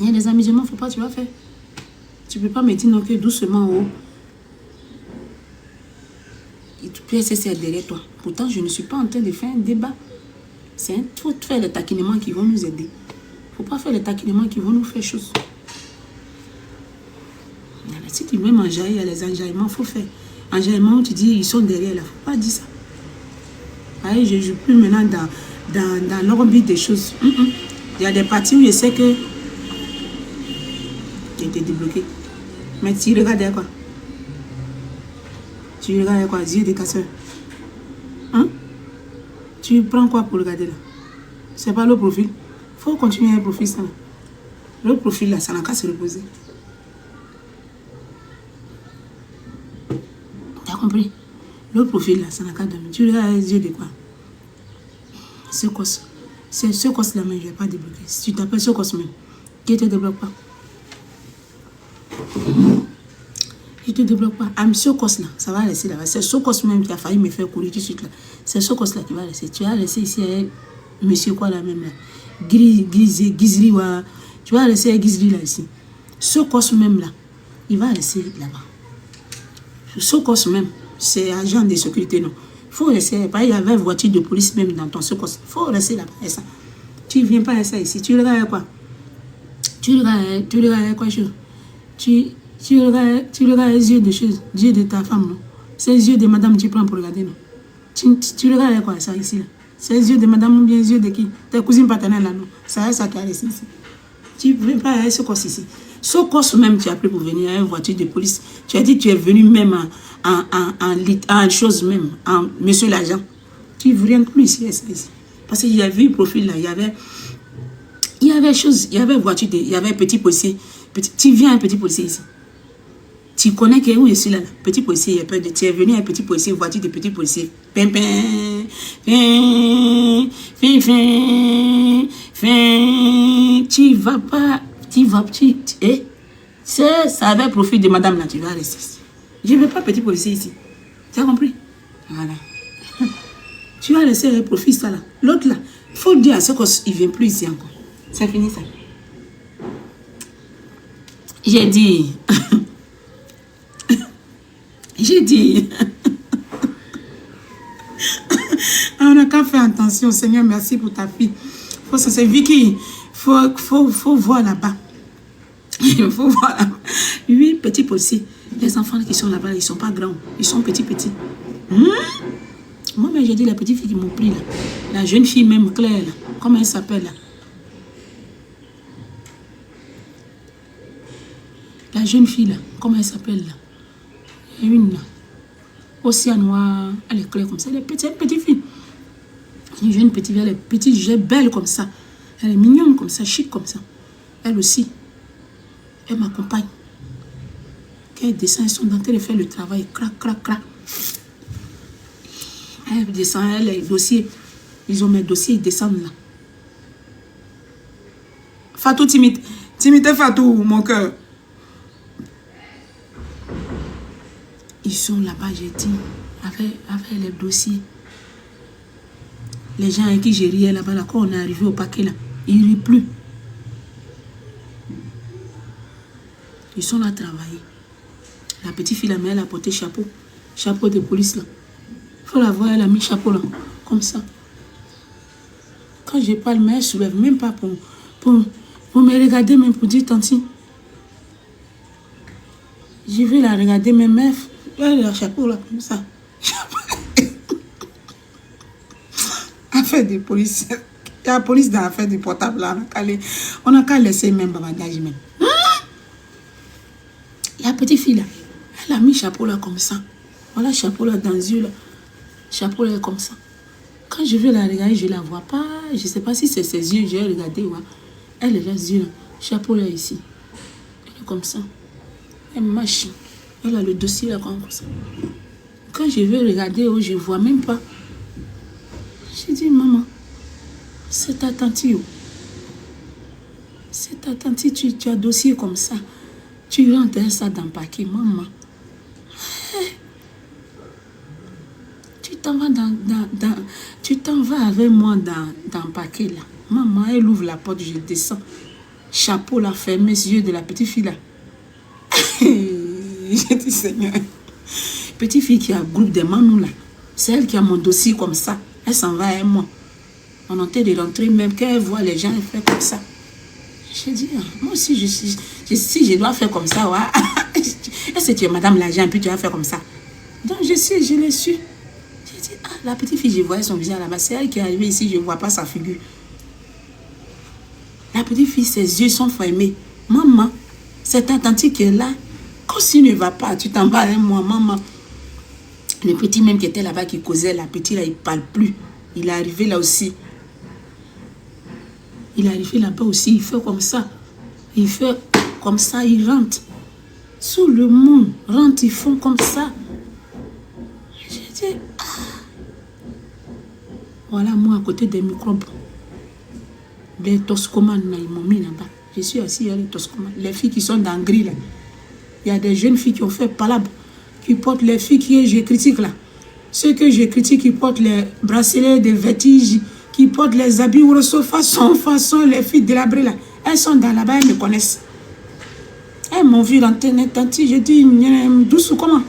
Il y a des amusements, faut pas, tu vas faire. Tu peux pas me dire non que doucement, oh. Et tout PSS est derrière toi. Pourtant, je ne suis pas en train de faire un débat. C'est un faut faire les taquinements qui vont nous aider. Faut pas faire les taquinements qui vont nous faire chose. Si tu veux m'enjailler, il y a les enjaillements, faut faire. Enjaillement où tu dis, ils sont derrière là. Faut pas dire ça. Allez, je ne joue plus maintenant dans l'orbite des choses. Il y a des parties où je sais que j'ai été débloqué. Mais tu regardes quoi? Tu regardes quoi? Yeux des casseurs. Hein? Tu prends quoi pour regarder là? C'est pas le profil. Faut continuer un profil ça. Le profil là, ça n'a qu'à se reposer. T'as compris? Le profil là, ça n'a qu'à dormir. Tu regardes les yeux de quoi? Ce cos. C'est ce cos là même, je vais pas débloquer. Si tu t'appelles ce cos même, qui te débloque pas? Je te débloque pas. Ce cos là, ça va laisser là-bas. C'est ce cos même qui a failli me faire courir tout de suite là. C'est ce cos là qui va laisser. Tu vas laisser ici monsieur quoi là même là. Gizri wa. Tu vas laisser Gizri là ici. Ce cos même là, il va laisser là-bas. Ce cos même, c'est agent de sécurité non. Faut rester. Il y avait une voiture de police même dans ton secos. Faut rester là-bas. Ça. Tu viens pas à ça ici. Tu regardes quoi? Tu regardes quoi chose? Tu regardes les yeux de choses, yeux de ta femme, non? C'est les yeux de madame tu prends pour regarder, non? Tu regardes quoi ça ici là? C'est les yeux de madame ou bien les yeux de qui? Ta cousine paternelle là, non? Ça qui a laissé ici. Tu ne viens pas à ce cos ici. Ce cos même tu as pris pour venir à une voiture de police. Tu as dit que tu es venu même en chose même, en monsieur l'agent. Tu ne viens plus ici, ça ici. Parce qu'il y avait vu le profil là, il y avait chose, il y avait voiture, il y avait petit policier. Tu viens un petit policier ici. Tu connais que où je suis là, petit policier, il y a peur de. Tu es venu un petit policier, voiture de petit policier. Tu vas pas, ça avait profit de madame là, tu vas rester ici. Je ne veux pas petit policier ici. Tu as compris? Voilà. Tu vas laisser le profit ça là. L'autre là, il faut dire à ce qu'il ne vient plus ici encore. C'est fini ça. J'ai dit. J'ai dit. On n'a qu'à faire attention, Seigneur, merci pour ta fille. C'est Vicky. Faut voir là-bas. Il faut voir là-bas. Oui, petit policier. Les enfants qui sont là-bas, ils ne sont pas grands. Ils sont petits. Moi, j'ai dit, la petite fille qui m'ont pris là. La jeune fille même, Claire, là. Comment elle s'appelle là? La jeune fille là, comment elle s'appelle là? Il y a une là. Aussi à noir, elle est claire comme ça. Elle est petite, une petite fille. Une jeune petite fille, elle est petite, elle est belle comme ça. Elle est mignonne comme ça, chic comme ça. Elle aussi. Elle m'accompagne. Quand elle descend, ils sont en train de faire le travail. Crac, crac, crac. Elle descend, elle, les dossiers. Ils ont mes dossiers, ils descendent là. Fatou, timide Fatou, mon cœur. Ils sont là-bas, j'ai dit, avec les dossiers. Les gens avec qui j'ai riais là-bas, là, quand on est arrivé au paquet, là, ils ne rient plus. Ils sont là à travailler. La petite fille, là, mais elle a porté chapeau. Chapeau de police, là. Il faut la voir, elle a mis chapeau, là, comme ça. Quand je parle, mais elle ne soulève même pas pour me regarder, même pour dire, tanti. Je vais la regarder, mais meuf. Elle a le chapeau là, comme ça. Affaire de police. Il y a la police dans l'affaire du portable là. On n'a qu'à laisser même babadage même. La petite fille là, elle a mis chapeau là comme ça. Voilà, chapeau là dans les yeux là. Chapeau là comme ça. Quand je vais la regarder, je ne la vois pas. Je ne sais pas si c'est ses yeux, je vais regarder. Ouais. Elle est là, les yeux là. Chapeau là ici. Elle est comme ça. Elle marche. Elle a le dossier là comme ça. Quand je vais regarder, oh, je ne vois même pas. J'ai dit, maman, c'est ta tante. C'est ta tante, tu as dossier comme ça. Tu rentres ça dans le paquet, maman. Tu t'en vas tu t'en vas avec moi dans le paquet là. Maman, elle ouvre la porte, je descends. chapeau là, fermé les yeux de la petite fille là. J'ai dit, Seigneur, petite fille qui a un groupe de manous là, c'est elle qui a mon dossier comme ça. Elle s'en va à moi. On entend de rentrer, même quand elle voit les gens, elle fait comme ça. J'ai dit, moi aussi, si je dois faire comme ça, ouais. Est-ce que tu es madame l'agent, puis tu vas faire comme ça? Donc, je l'ai su. J'ai dit, ah, la petite fille, je voyais son visage là-bas. C'est elle qui est arrivée ici, je ne vois pas sa figure. La petite fille, ses yeux sont fermés. Maman, c'est ta tante qui est là. Quand tu ne vas pas, tu t'en vas avec moi, maman. Le petit même qui était là-bas, qui causait, la petite là, il ne parle plus. Il est arrivé là aussi. Il est arrivé là-bas aussi, il fait comme ça. Il fait comme ça, il rentre. Tout le monde rentre, ils font comme ça. J'ai dit, ah. Voilà, moi, à côté des microbes. Les toxicomanes, ils m'ont mis là-bas. Je suis assis, il y a les toxicomanes. Les filles qui sont dans le gris, là. Il y a des jeunes filles qui ont fait palabre, qui portent les filles que je critique, là. Ceux que je critique, qui portent les bracelets de vertige, qui portent les habits ou façon, les filles délabrées là. Elles sont dans là-bas, elles me connaissent. Elles m'ont vu dans tante, je dis, douce ou comment?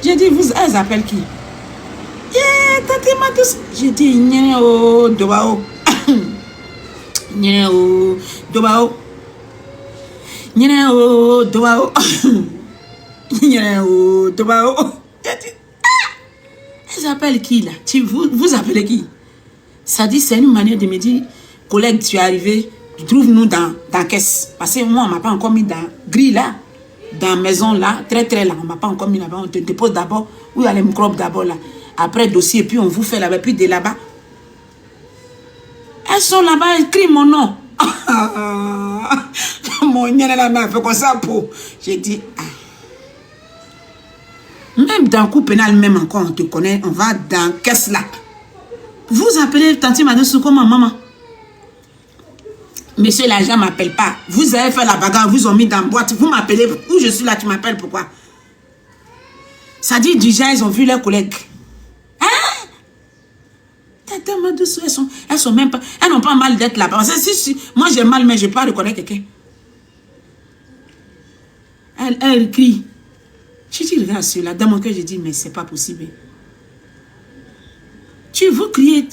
J'ai dit, elles appellent qui? Tante ma douce. J'ai dit, dobao. Dobao. Dobao. Dobao. Elles appellent qui là? Vous appelez qui? Ça dit, c'est une manière de me dire, collègue, tu es arrivé, trouve-nous dans caisse. Parce que moi, on ne m'a pas encore mis dans grille là, dans maison là, très là. On ne m'a pas encore mis là-bas. On te dépose d'abord, où il y a les microbes d'abord là. Après, dossier, puis on vous fait là-bas, puis de là-bas. Elles sont là-bas, elles crient mon nom. Mon nien là, m'a fait comme ça pour. J'ai dit, ah. Même dans le coup pénal, même encore, on te connaît, on va dans caisse là. Vous appelez tante Madoussou comment, maman? Monsieur l'agent ne m'appelle pas. Vous avez fait la bagarre, vous ont mis dans la boîte. Vous m'appelez, où je suis là, tu m'appelles, pourquoi? Ça dit, déjà, ils ont vu leurs collègues. Hein? Tante Madoussou, elles sont même pas, elles n'ont pas mal d'être là-bas. Si, moi j'ai mal, mais je ne peux pas reconnaître quelqu'un. Elle crie. Je dis, regarde celui-là, dans mon cœur, je dis, mais c'est pas possible. Vous criez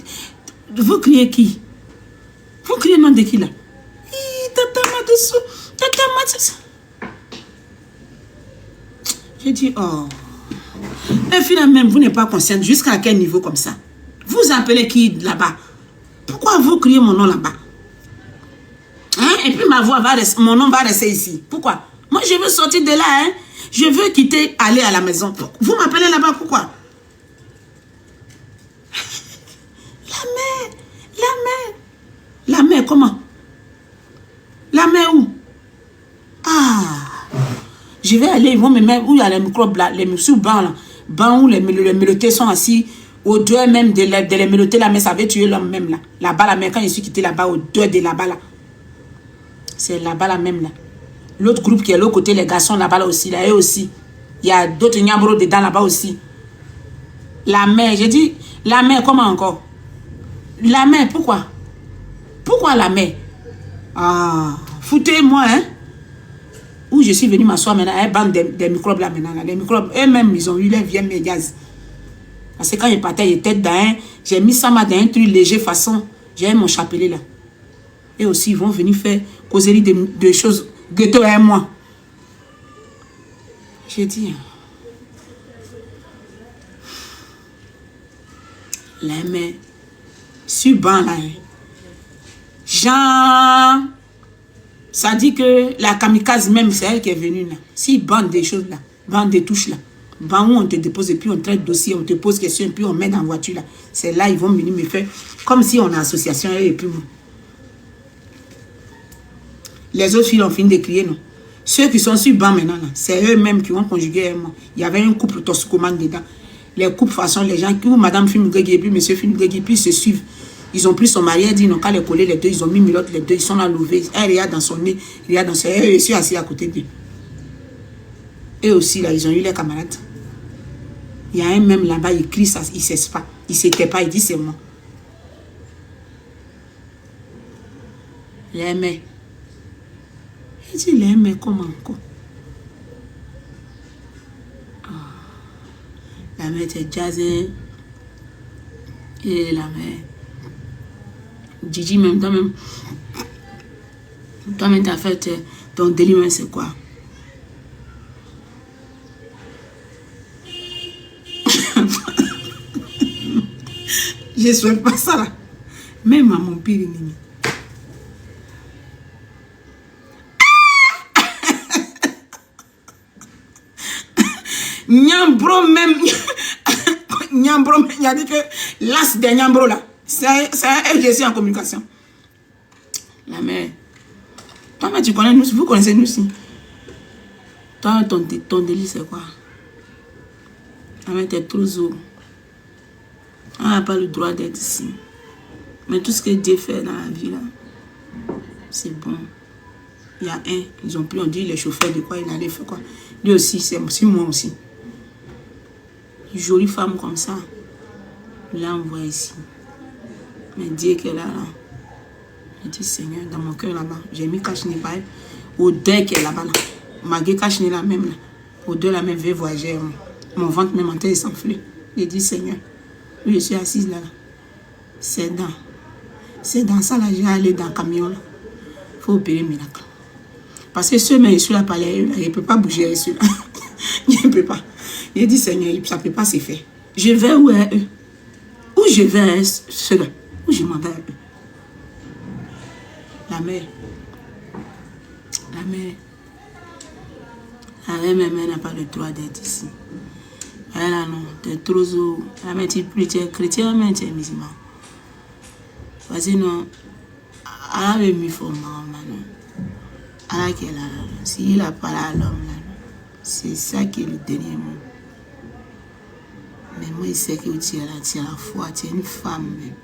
qui? Vous criez le nom de qui là? Tata Madoussou. Je dis, oh. Et finalement, même, vous n'êtes pas consciente jusqu'à quel niveau comme ça? Vous appelez qui là-bas? Pourquoi vous criez mon nom là-bas? Hein? Et puis ma voix mon nom va rester ici. Pourquoi? Moi, je veux sortir de là, hein? Je veux quitter, aller à la maison. Vous m'appelez là-bas, pourquoi? La mer, comment? La mer où? Ah! Je vais aller, ils vont me mettre où il y a les microbes là, les sous-bancs là. Bancs où les mélotés sont assis, odeur même de les mélotés là, mais ça avait tué l'homme même là. Là-bas, la mer, quand je suis quitté là-bas, odeur de là-bas là. C'est là-bas là même là. L'autre groupe qui est l'autre côté, les garçons là-bas là aussi, là, eux aussi. Il y a d'autres nyambros dedans là-bas aussi. La mer, j'ai dit, la mer, comment encore? La mer, pourquoi? Pourquoi la mer? Ah, foutez-moi, hein? Où je suis venu m'asseoir maintenant, un bande des microbes là maintenant. Là. Les microbes, eux-mêmes, ils ont eu les vieux médias. Parce que quand ils partaient, ils étaient dans un... J'ai mis ça dans un truc léger façon. J'ai mon chapelet là. Et aussi, ils vont venir faire causerie de choses. Ghetto et moi. J'ai dit... Là, mais... Sur banc là. Jean... Ça dit que la kamikaze même, c'est elle qui est venue là. Si bande des choses là, bande des touches là, bande où on te dépose et puis on traite dossier, on te pose question et puis on met dans la voiture là. C'est là ils vont venir me faire comme si on a association et puis moi. Les autres filles ont fini de crier non. Ceux qui sont sur banc maintenant là, c'est eux-mêmes qui vont conjuguer avec moi. Il y avait un couple toxicomane dedans. Les couples façon les gens qui ou madame Fimugegi et puis monsieur Fimugegi puis se suivent. Ils ont pris son mari, elle dit non, qu'à les coller les deux, ils ont mis Milote les deux, ils sont là levés. Elle regarde dans son nez, il regarde dans son nez, je suis assis à côté d'eux. Et aussi là, ils ont eu les camarades. Il y a un même là-bas, il crie ça, il ne cesse pas. Il ne s'était pas, il dit c'est moi. Les mets. Il dit les mets comment encore? La mère était jazzée. Et la mère. Gigi, même toi-même. Toi-même, t'as fait ton délire, c'est quoi? Je souhaite pas ça là. Même à mon pire ennemi. Nyambro même. Nyambro, il a dit que l'as de Nyambro là. C'est un LGC en communication. La mère. Toi, mais tu connais nous, vous connaissez nous aussi. Toi, ton délit, c'est quoi? La mère, t'es trop zo. On n'a pas le droit d'être ici. Mais tout ce que Dieu fait dans la vie, là, c'est bon. Il y a un, ils ont pris, on dit, les chauffeurs de quoi, il allait faire quoi. Lui aussi, c'est aussi moi aussi. Une jolie femme comme ça, il l'a envoyé ici. Mais Dieu qu'elle a là. Je dis, Seigneur, dans mon cœur là-bas, j'ai mis Kachni par elle. Odeur qui est là-bas là. Malgré Kachni là même là. Odeur la même veut voyager. Mon ventre même en train de s'enfler. J'ai dit, Seigneur, je suis assise là. C'est dans ça là, j'ai allé dans le camion là. Il faut opérer miracle. Parce que ceux mais je suis là par là, il ne peut pas bouger celui-là. Il ne peut pas. Il dit, Seigneur, ça ne peut pas se faire. Je vais où est eux? Où je vais ceux-là? Où je m'en vais à eux? La mère. La mère. La mère n'a pas le droit d'être ici. Elle a non, t'es trop zo. La mère, tu es chrétien, mais tu es musulman. Parce que non, elle a mis pour moi, non. Elle a qu'elle a là. S'il a parlé à l'homme là, c'est ça qui est le dernier mot. Mais moi, il sait que tu es là, tu as la foi, tu es une femme même.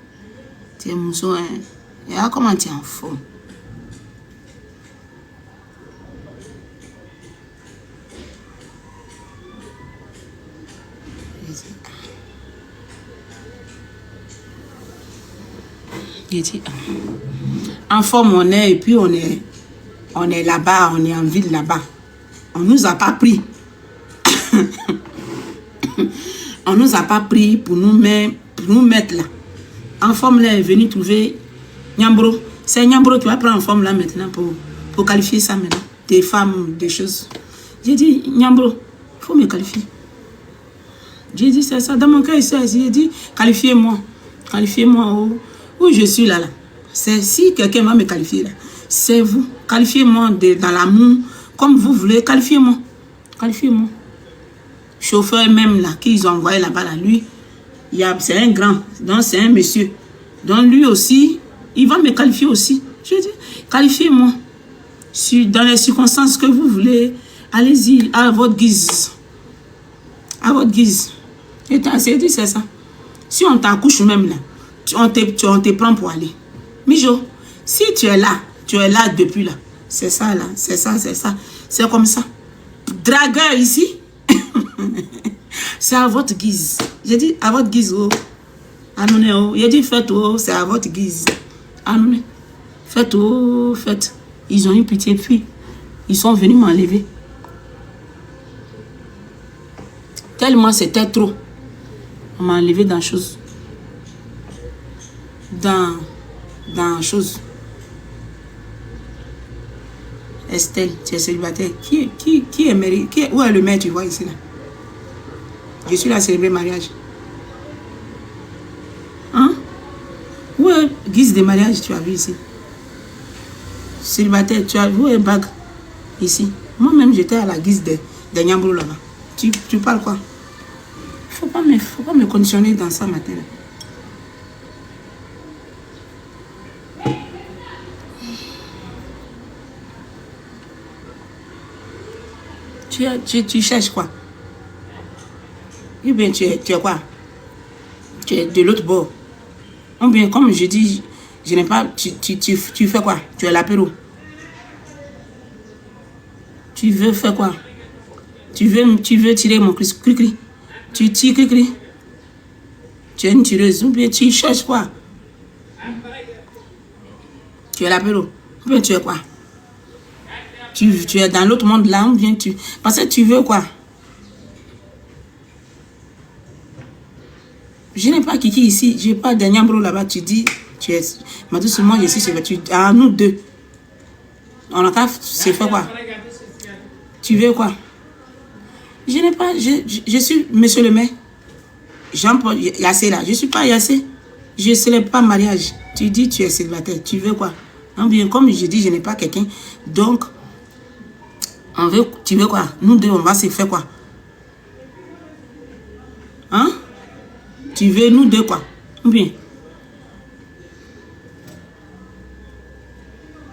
Tu es mousson, hein. Et là, comment tu es en forme? Il dit, en forme on est, et puis on est là-bas, on est en ville là-bas. On nous a pas pris. On nous a pas pris pour nous mettre là. En forme là, est venu trouver Nyambro. C'est Nyambro qui va prendre en forme là maintenant pour qualifier ça maintenant. Des femmes, des choses. J'ai dit, Nyambro, il faut me qualifier. J'ai dit, c'est ça. Dans mon cœur, ici, j'ai dit, qualifiez-moi. Qualifiez-moi où je suis là. C'est si quelqu'un va me qualifier là. C'est vous. Qualifiez-moi dans l'amour. Comme vous voulez, qualifiez-moi. Qualifiez-moi. Chauffeur même là, qu'ils ont envoyé là-bas, là, lui, c'est un grand. Donc c'est un monsieur. Donc lui aussi, il va me qualifier aussi. Je dis, qualifiez-moi. Dans les circonstances que vous voulez, allez-y, à votre guise. À votre guise. Et c'est dit, c'est ça. Si on t'accouche même là, on te prend pour aller. Mijo, si tu es là depuis là. C'est ça là, c'est ça. C'est comme ça. Dragueur ici, c'est à votre guise. J'ai dit, à votre guise, oh. Anoune, oh. J'ai dit, faites, oh, c'est à votre guise. Anoune. Faites, oh, faites. Ils ont eu pitié, puis ils sont venus m'enlever. Tellement c'était trop. On m'a enlevé dans chose. Dans chose. Estelle, tu es célibataire. Qui est marié? Où est le maire, tu vois ici là? Je suis là à célébrer mariage. Hein? Où est guise de mariage tu as vu ici? Célibataire, tu as vu un bague ici? Moi-même, j'étais à la guise de Nyambro là-bas. Tu parles quoi? Faut pas me conditionner dans ça matin. Tu cherches quoi? Ou bien tu es quoi? Tu es de l'autre bord. Ou bien, comme je dis, je n'ai pas. Tu fais quoi? Tu es l'apéro. Tu veux faire quoi? Tu veux tirer mon cri-cri. Tu tires cri-cri. Tu es une tireuse. Ou bien tu cherches quoi? Tu es l'apéro. Ou bien tu es quoi? Tu es dans l'autre monde là, ou bien tu... Parce que tu veux quoi? Je n'ai pas Kiki ici, je n'ai pas de Niambro là-bas, tu dis, tu es... Ma douce, moi je suis sur tu... Ah, nous deux. On a qu'à se faire quoi? Tu veux quoi? Je n'ai pas... Je suis monsieur le maire. Jean-Paul Yassé là. Je ne suis pas Yassé. Je ne célèbre pas mariage. Tu dis tu es célibataire. Tu veux quoi? Non, bien, comme je dis, je n'ai pas quelqu'un. Donc, on veut... Tu veux quoi? Nous deux, on va se faire quoi? Hein? Tu veux nous deux quoi? Ou bien?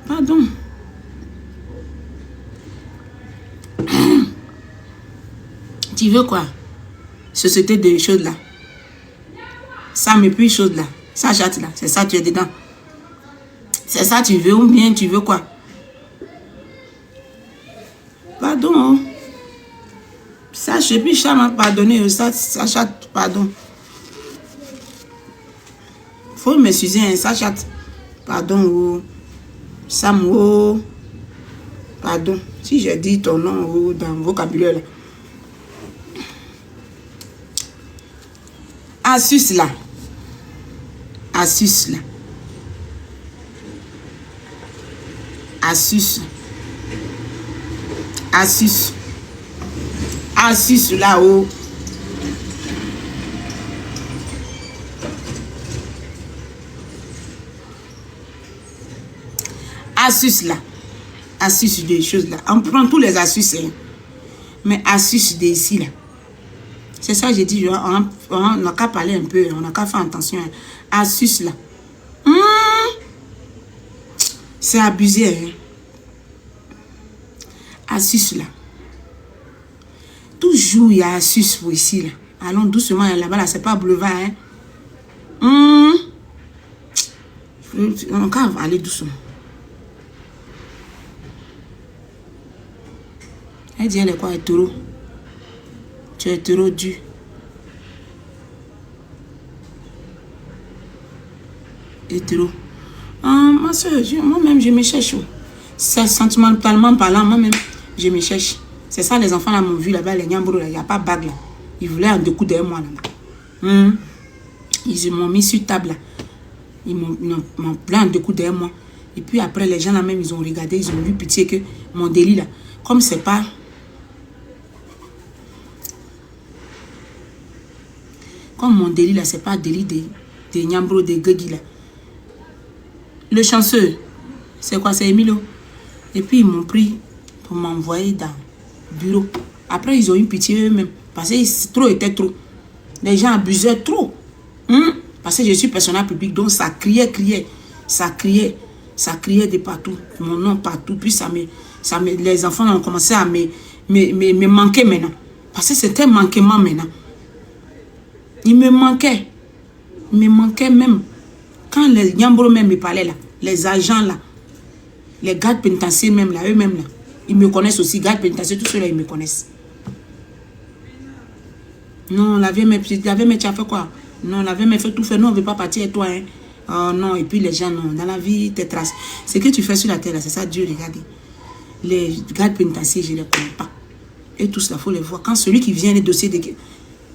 Pardon. Tu veux quoi? Société de choses là. Ça me puis choses là. Ça chatte là. C'est ça tu es dedans. C'est ça tu veux ou bien tu veux quoi? Pardon. Ça je puis ça m'a pardonné. Ça chatte. Pardon. Faut m'excuser. Hein, ça chatte. Pardon. Oh. Sam. Oh. Pardon. Si j'ai dit ton nom oh, dans le vocabulaire là. Astuce là. Astuce là. Astuce. Astuce. Astuce là-haut. Astuce là. Astuce des choses là. On prend tous les astuces. Hein. Mais astuce des ici là. C'est ça que j'ai dit, on n'a qu'à parler un peu, on n'a qu'à faire attention. Astuce là. C'est abusé. Hein. Astuce là. Toujours il y a astuce pour ici là. Allons doucement là-bas, là, c'est pas boulevard. Hein. On va aller doucement. Elle dit elle est quoi, elle est taureau. Tu es trop dur. Et trop. Ma soeur, moi-même, je me cherche. C'est sentimentalement parlant, moi-même, je me cherche. C'est ça, les enfants là m'ont vu là-bas, les Niambro, il n'y a pas de bague là. Ils voulaient un deux coups derrière moi là-bas. Ils m'ont mis sur table là. Ils m'ont plein un deux coups derrière moi. Et puis après, les gens là même, ils ont regardé, ils ont eu pitié que mon délit là, comme c'est pas. Comme mon délit là, c'est pas délit de Niambro, de Guegui là. Le chanceux, c'est quoi? C'est Emilio. Et puis ils m'ont pris pour m'envoyer dans le bureau. Après, ils ont eu pitié eux-mêmes. Parce que trop était trop. Les gens abusaient trop. Parce que je suis personnel public, donc ça criait. Ça criait de partout. Mon nom partout. Puis les enfants ont commencé à me manquer maintenant. Parce que c'était un manquement maintenant. Il me manquait. Il me manquait même. Quand les Niambro même me parlaient là, les agents là, les gardes pénitentiaires même là, eux-mêmes là, ils me connaissent aussi, gardes pénitentiaires, tous ceux-là, ils me connaissent. Non, la vieille mère, tu as fait quoi? Non, la vieille mère fait tout faire. Non, on ne veut pas partir avec toi. Hein. Oh non, et puis les gens, non. Dans la vie, tes traces. Ce que tu fais sur la terre, là, c'est ça, Dieu, regardez. Les gardes pénitentiaires, je ne les connais pas. Et tout cela, il faut les voir. Quand celui qui vient, les dossiers de...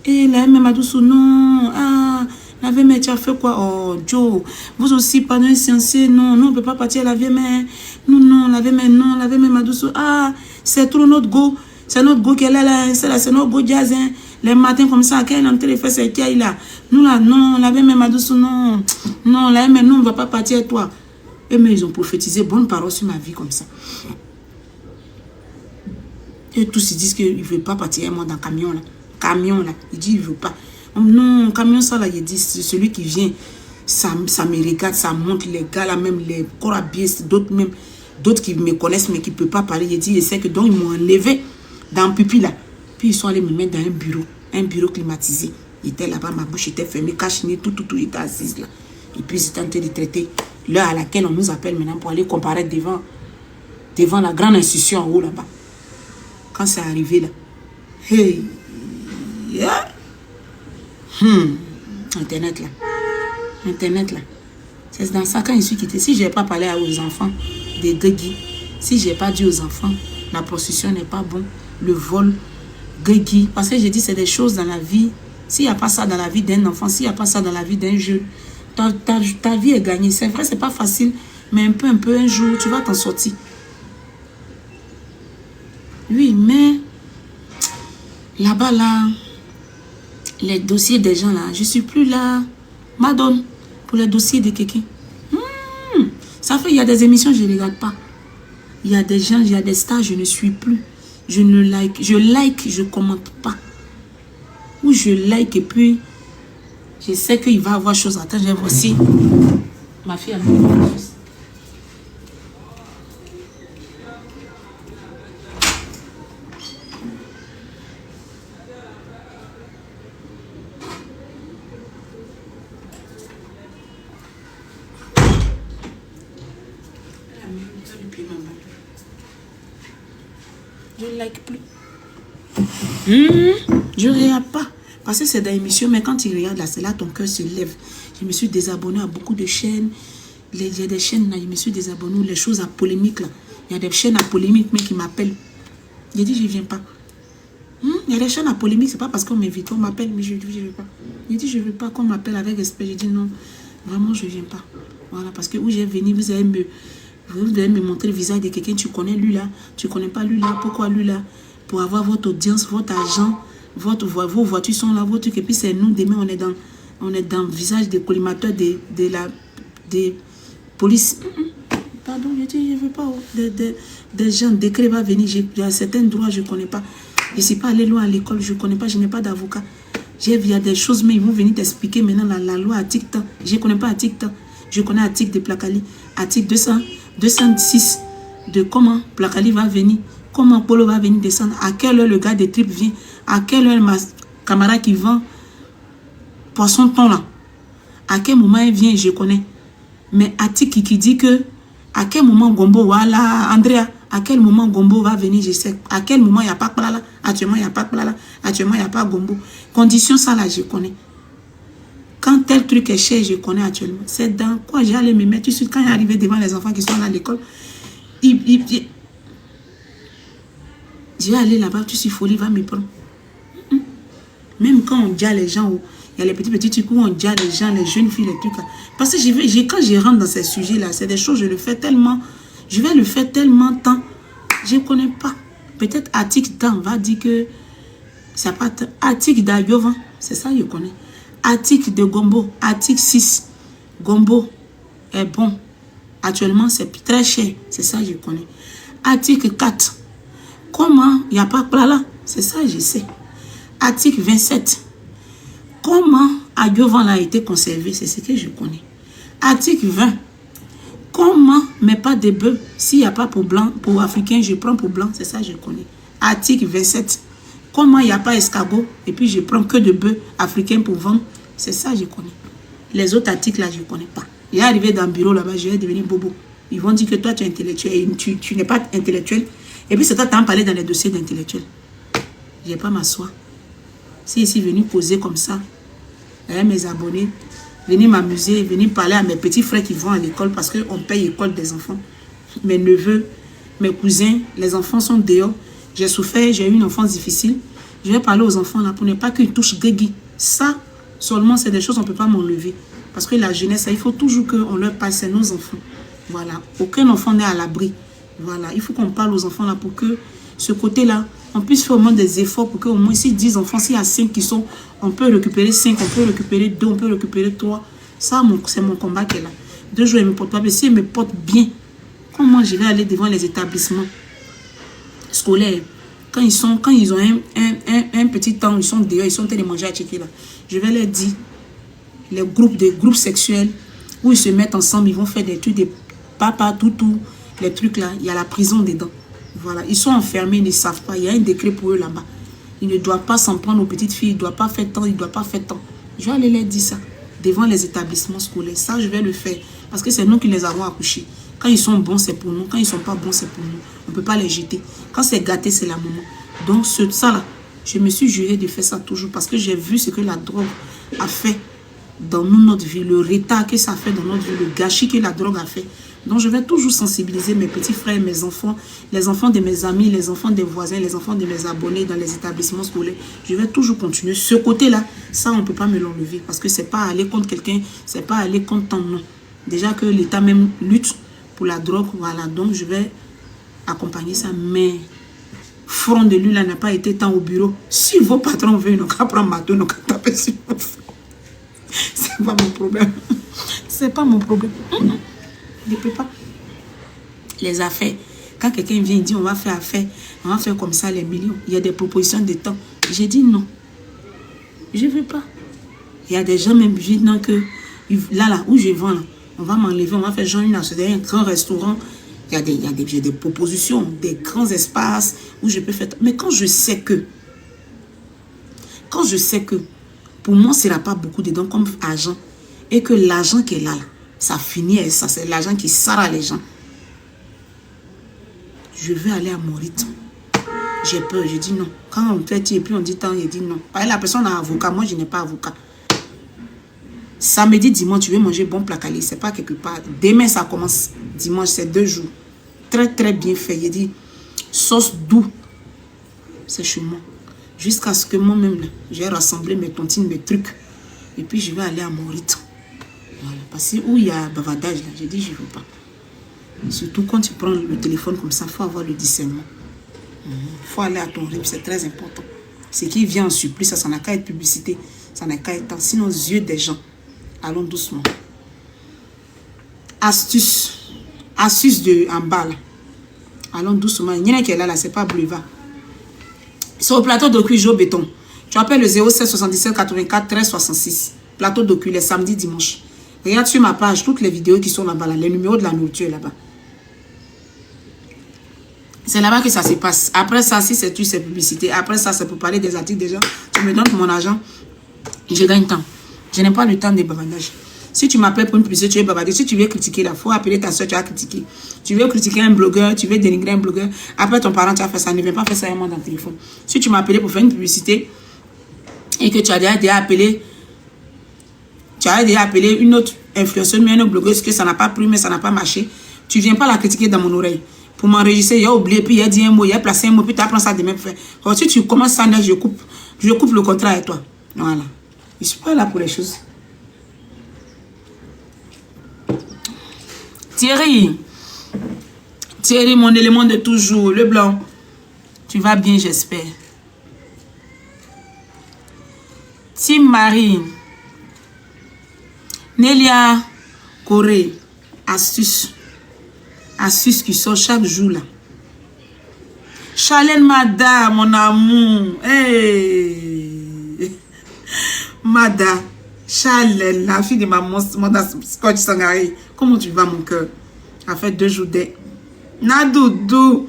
Et la même Madoussou, non. Ah, la vieille mère, tu as fait quoi? Oh, Joe, vous aussi, pendant un censé, non, on ne peut pas partir à la vieille mère. Non, la vieille mère, non, la vieille mère Madoussou. Ah, c'est trop notre go. C'est notre go qu'elle est là, c'est notre go jazz. Hein. Les matins comme ça, quand elle est en train de faire ses cailles là. Nous là, non, la vieille mère Madoussou, non. Non, la vieille mère, nous, on ne va pas partir avec toi. Et mais ils ont prophétisé bonne parole sur ma vie comme ça. Et tous ils disent qu'ils ne veulent pas partir avec moi dans le camion là. Camion là, il dit il veut pas. Non, camion ça là, il dit c'est celui qui vient, ça me regarde, ça monte les gars là même, les corps habillés, d'autres qui me connaissent mais qui ne peuvent pas parler. Il dit, il sait que donc ils m'ont enlevé dans le pupi là. Puis ils sont allés me mettre dans un bureau climatisé. Il était là-bas, ma bouche était fermée, cachinée, tout, il était assis là. Et puis ils étaient en train de traiter l'heure à laquelle on nous appelle maintenant pour aller comparaître devant la grande institution en haut là-bas. Quand c'est arrivé là, hey, yeah. Internet là. C'est dans ça quand je suis quitté. Si je n'ai pas parlé aux enfants, des guéguis. Si j'ai pas dit aux enfants, la prostitution n'est pas bon, le vol, guégui, parce que j'ai dit c'est des choses dans la vie. S'il n'y a pas ça dans la vie d'un enfant, s'il n'y a pas ça dans la vie d'un jeune, ta vie est gagnée. C'est vrai, c'est pas facile, mais un peu, un jour, tu vas t'en sortir. Oui, mais là-bas, là, les dossiers des gens, là, je suis plus là. Madone, pour les dossiers de quelqu'un. Ça fait, il y a des émissions, je ne regarde pas. Il y a des gens, il y a des stars, je ne suis plus. Je ne like, je commente pas. Ou je like et puis, je sais qu'il va avoir chose à attendre. J'ai voici, ma fille a mis quelque chose. Je ne like plus. Je ne regarde pas. Parce que c'est dans l'émission, mais quand tu regardes là, c'est là ton cœur se lève. Je me suis désabonné à beaucoup de chaînes. Il y a des chaînes là, je me suis désabonné. Les choses à polémique là. Il y a des chaînes à polémique, mais qui m'appellent. J'ai dit, je ne viens pas. Il y a des chaînes à polémique, c'est pas parce qu'on m'invite, on m'appelle, mais je dis, je ne veux pas. J'ai dit, je ne veux pas qu'on m'appelle avec respect. J'ai dit, non, vraiment, je ne viens pas. Voilà, parce que où j'ai venu, vous devez me montrer le visage de quelqu'un, tu connais lui là, tu connais pas lui là, pourquoi lui là, pour avoir votre audience, votre argent, vos voitures sont là, votre truc, et puis c'est nous, demain on est dans le visage des collimateurs des polices. Pardon, je dis, je veux pas, des gens, décret va venir, il y a certains droits, je connais pas, je ne suis pas allé loin à l'école, je connais pas, je n'ai pas d'avocat, il y a des choses, mais ils vont venir t'expliquer maintenant la loi à TikTok, je ne connais pas à TikTok, je connais à TikTok de Placali, à TikTok 206 de comment Placali va venir, comment Polo va venir descendre, à quelle heure le gars des tripes vient, à quelle heure ma camarade qui vend poisson thon là, à quel moment il vient, je connais. Mais Atik qui dit que à quel moment Gombo, voilà, Andrea, à quel moment Gombo va venir, je sais. À quel moment il n'y a pas là, actuellement il n'y a pas là, actuellement il n'y a pas Gombo. Condition ça là, je connais. Quand tel truc est cher, je connais actuellement. C'est dans quoi j'allais me mettre. Quand j'arrivais devant les enfants qui sont là à l'école, je vais aller là-bas, tu suis folie, va me prendre. Même quand on dit à les gens, il y a les petits trucs où on dit à les gens, les jeunes filles, les trucs là. Parce que quand je rentre dans ces sujets-là, c'est des choses, je vais le faire tellement tant, je ne connais pas. Peut-être Atik Dan va dire que c'est pas Atik d'Ayovan, c'est ça je connais. Atik de Gombo, Atik 6, Gombo est bon. Actuellement, c'est très cher, c'est ça je connais. Atik 4, comment il n'y a pas là, c'est ça je sais. Atik 27, comment Ayovan a été conservé, c'est ce que je connais. Atik 20, comment, mais pas de bœufs, s'il n'y a pas pour blanc, pour africain, je prends pour blanc, c'est ça je connais. Article 27, comment il n'y a pas escargot, et puis je prends que de bœufs africains pour vendre, c'est ça je connais. Les autres articles là, je ne connais pas. Il est arrivé dans le bureau là-bas, je vais devenir bobo. Ils vont dire que toi tu es intellectuel, et tu n'es pas intellectuel, et puis c'est toi qui as parlé dans les dossiers d'intellectuel. Je ne vais pas m'asseoir. Si ici venu poser comme ça, mes abonnés, venir m'amuser, venir parler à mes petits frères qui vont à l'école parce qu'on paye l'école des enfants. Mes neveux, mes cousins, les enfants sont dehors. J'ai souffert, j'ai eu une enfance difficile. Je vais parler aux enfants là pour ne pas qu'ils touchent Guégui. Ça, seulement, c'est des choses qu'on ne peut pas m'enlever. Parce que la jeunesse, il faut toujours qu'on leur parle, c'est nos enfants. Voilà. Aucun enfant n'est à l'abri. Voilà. Il faut qu'on parle aux enfants là pour que ce côté-là, on puisse faire au moins des efforts pour qu'au moins, si 10 enfants, s'il y a 5 qui sont, on peut récupérer 5, on peut récupérer 2, on peut récupérer 3. Ça, c'est mon combat qui est là. 2 jours, ils ne me portent pas, mais s'ils me portent bien, comment je vais aller devant les établissements scolaires, quand ils ont un petit temps, ils sont dehors, ils sont en train de manger à checker là, je vais leur dire, des groupes sexuels, où ils se mettent ensemble, ils vont faire des trucs, des papa, toutou, les trucs là, il y a la prison dedans. Voilà, ils sont enfermés, ils ne savent pas. Il y a un décret pour eux là-bas. Ils ne doivent pas s'en prendre aux petites filles. Ils ne doivent pas faire tant, ils ne doivent pas faire tant. Je vais aller leur dire ça devant les établissements scolaires. Ça, je vais le faire. Parce que c'est nous qui les avons accouchés. Quand ils sont bons, c'est pour nous. Quand ils ne sont pas bons, c'est pour nous. On ne peut pas les jeter. Quand c'est gâté, c'est la maman. Donc, ça là, je me suis juré de faire ça toujours. Parce que j'ai vu ce que la drogue a fait dans notre vie. Le retard que ça fait dans notre vie. Le gâchis que la drogue a fait Donc, je vais toujours sensibiliser mes petits frères, mes enfants, les enfants de mes amis, les enfants des voisins, les enfants de mes abonnés dans les établissements scolaires. Je vais toujours continuer. Ce côté-là, ça, on ne peut pas me l'enlever parce que ce n'est pas aller contre quelqu'un, ce n'est pas aller contre ton nom. Déjà que l'État même lutte pour la drogue, voilà. Donc, je vais accompagner ça. Mais, front de lui, là, n'a pas été tant au bureau. Si vos patrons veulent, ils n'ont qu'à prendre ma tour, ils n'ont qu'à taper sur mon front. C'est pas mon problème. C'est pas mon problème. Je ne peux pas. Les affaires. Quand quelqu'un vient et dit on va faire affaire, on va faire comme ça les millions. Il y a des propositions de temps. J'ai dit non. Je ne veux pas. Il y a des gens même disant que là où je vends, là, on va m'enlever, on va faire genre une association, un grand restaurant. Il y a des propositions, des grands espaces où je peux faire. Mais quand je sais que pour moi, ce sera pas beaucoup dedans comme argent et que l'argent qui est là, ça finit et ça, c'est l'argent qui sert à les gens. Je vais aller à mon rythme. J'ai peur, je dis non. Quand on fait et puis on dit tant, il dit non. Parce que la personne a un avocat, moi je n'ai pas avocat. Samedi, dimanche, tu veux manger bon plat calé, c'est pas quelque part. Demain, ça commence. Dimanche, c'est 2 jours. Très, très bien fait. Il dit sauce doux. C'est chez moi. Jusqu'à ce que moi-même, j'ai rassemblé mes tontines, mes trucs. Et puis, je vais aller à mon rythme. Voilà. Parce que où il y a bavardage, là, je dis, je ne veux pas. Surtout quand tu prends le téléphone comme ça, il faut avoir le discernement. Il faut aller à ton rythme, c'est très important. Ce qui vient en surprise, ça n'a qu'à être publicité. Ça n'a qu'à être sinon aux yeux des gens. Allons doucement. Astuce. Astuce de en bas, là. Allons doucement. Il y en a qui est là, c'est pas boulevard. C'est au plateau de cuir au béton. Tu appelles le 07 77 84 13 66. Plateau de cuir les samedis, dimanche. Regarde sur ma page toutes les vidéos qui sont là-bas, là, les numéros de la nourriture là-bas. C'est là-bas que ça se passe. Après ça, si c'est publicité. Après ça, c'est pour parler des articles des gens. Tu me donnes mon argent, je gagne temps. Je n'ai pas le temps de bavardage. Si tu m'appelles pour une publicité, tu veux bavarder. Si tu veux critiquer, il faut appeler ta soeur, tu vas critiquer. Tu veux critiquer un blogueur, tu veux dénigrer un blogueur. Après ton parent, tu as fait ça. Ne viens pas faire ça à moi dans le téléphone. Si tu m'as appelé pour faire une publicité et que tu as déjà appelé, une autre influenceuse, mais une autre blogueuse, que ça n'a pas pris, mais ça n'a pas marché, tu ne viens pas la critiquer dans mon oreille. Pour m'enregistrer, il a oublié, puis il a dit un mot, il a placé un mot, puis tu apprends ça demain pour faire. Alors, si tu commences ça, je coupe le contrat avec toi. Voilà. Je ne suis pas là pour les choses. Thierry, mon élément de toujours, le blanc. Tu vas bien, j'espère. Tim Marie. Nélia Corée. Astuce. Astuce qui sort chaque jour là. Charlène Mada, mon amour. Hey. Mada. Charlène, la fille de ma Mada Scotch Sangari. Comment tu vas, mon cœur? Ça fait 2 jours d'être. Nadoudou.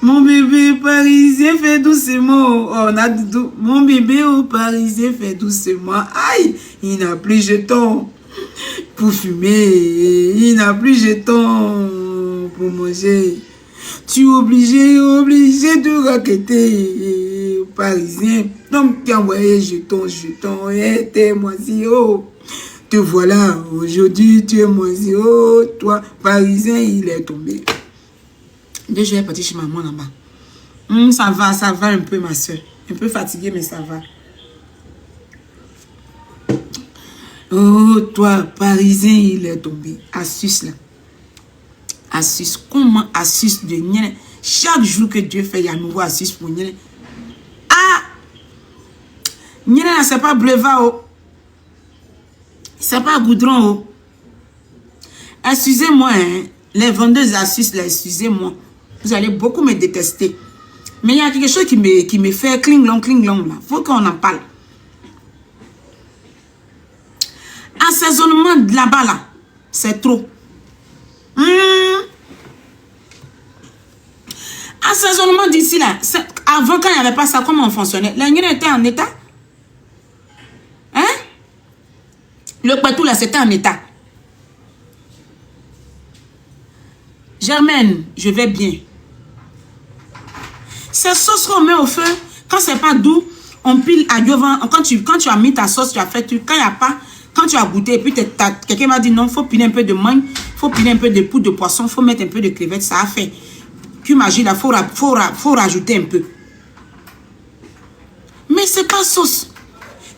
Mon bébé parisien fait doucement. Oh, Nadoudou. Mon bébé au parisien fait doucement. Aïe, il n'a plus jeton pour fumer. Il n'a plus jeton pour manger. Tu es obligé de raqueter parisien. Donc, tu as envoyé jeton, et t'es moisi. Oh, te voilà, aujourd'hui, tu es moisi. Oh, toi, parisien, il est tombé. Déjà, je vais partir chez maman là-bas. Ça va un peu, ma soeur. Un peu fatiguée, mais ça va. Oh, toi, parisien, il est tombé. Astuce là. Astuce. Comment astuce de Nienne? Chaque jour que Dieu fait, il y a un nouveau astuce pour Nienne. Ah! Nienne, c'est pas boulevard, oh. C'est pas goudron, oh. Excusez-moi, hein. Les vendeuses astuces, là, excusez-moi. Vous allez beaucoup me détester. Mais il y a quelque chose qui me fait cling-long, là. Faut qu'on en parle. Assaisonnement de là-bas, là, c'est trop. Assaisonnement d'ici, là, avant, quand il n'y avait pas ça, comment on fonctionnait? La Guinée était en état. Hein? Le patou, là, c'était en état. Germaine, je vais bien. Ces sauces qu'on met au feu, quand c'est pas doux, on pile à devant. Quand tu as mis ta sauce, tu as fait, quand il n'y a pas, Quand tu as goûté, et puis quelqu'un m'a dit non, il faut piler un peu de mangue, il faut piler un peu de poudre de poisson, il faut mettre un peu de crevettes, ça a fait. Qu'imagine, il faut rajouter un peu. Mais c'est pas sauce.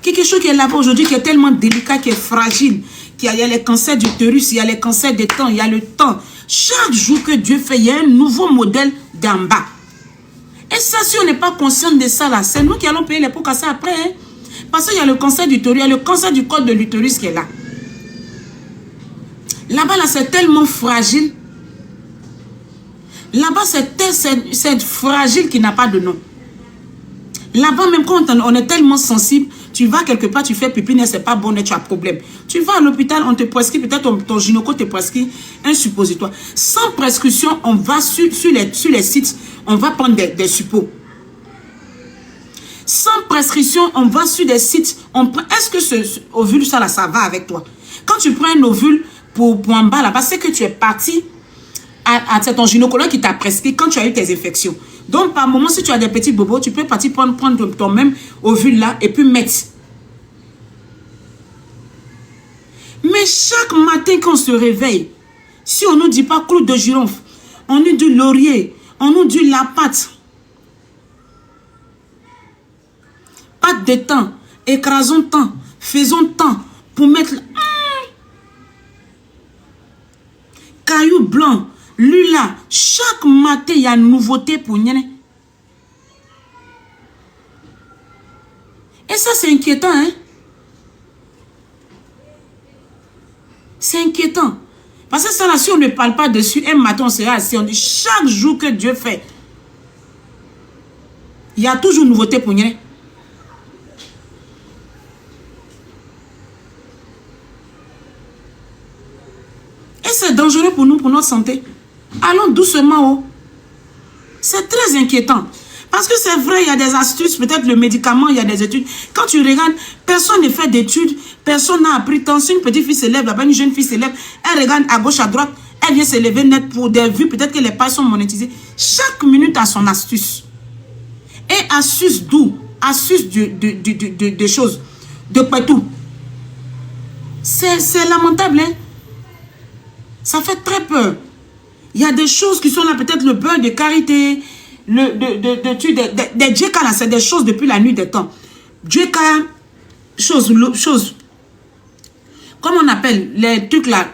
Quelque chose qui est là-bas aujourd'hui, qui est tellement délicat, qui est fragile, qu'il y a les cancers d'utérus, il y a les cancers des temps, il y a le temps. Chaque jour que Dieu fait, il y a un nouveau modèle d'en bas. Et ça, si on n'est pas conscient de ça, là, c'est nous qui allons payer les pots cassés après. Hein? Parce qu'il y a le cancer d'utérus, il y a le cancer du col de l'utérus qui est là. Là-bas, là, c'est tellement fragile. Là-bas, c'est fragile qu'il n'a pas de nom. Là-bas, même quand on est tellement sensible, tu vas quelque part, tu fais pipi, c'est pas bon, tu as problème. Tu vas à l'hôpital, on te prescrit, peut-être ton gynéco te prescrit un suppositoire. Sans prescription, on va sur les sites, on va prendre des suppos. Sans prescription, on va sur des sites, est-ce que ce ovule, ça va avec toi? Quand tu prends un ovule pour en bas là-bas, c'est que tu es parti c'est ton gynécologue qui t'a prescrit quand tu as eu tes infections. Donc, par moment, si tu as des petits bobos, tu peux partir prendre ton même ovule là et puis mettre. Mais chaque matin quand on se réveille, si on ne nous dit pas clou de girofle, on nous dit laurier, on nous dit la pâte. Pâte de temps, écrasons temps, faisons temps pour mettre... Caillou blanc, lula, chaque matin, il y a une nouveauté pour nous. Et ça, c'est inquiétant, hein? C'est inquiétant. Parce que ça, là, si on ne parle pas dessus, un matin, on sera assis, on dit chaque jour que Dieu fait, il y a toujours une nouveauté pour nous. Et c'est dangereux pour nous, pour notre santé. Allons doucement, oh. C'est très inquiétant. Parce que c'est vrai, il y a des astuces, peut-être le médicament, il y a des études. Quand tu regardes, personne ne fait d'études, personne n'a appris tant. Si une petite fille se lève, là-bas, une jeune fille se lève, elle regarde à gauche, à droite, elle vient se lever net pour des vues, peut-être que les pages sont monétisées. Chaque minute a son astuce. Et astuce d'où? Astuce de choses. De quoi tout? C'est lamentable, hein? Ça fait très peur. Il y a des choses qui sont là, peut-être le beurre de karité, des djeka là, c'est des choses depuis la nuit des temps. Djeka, chose, comment on appelle les trucs là,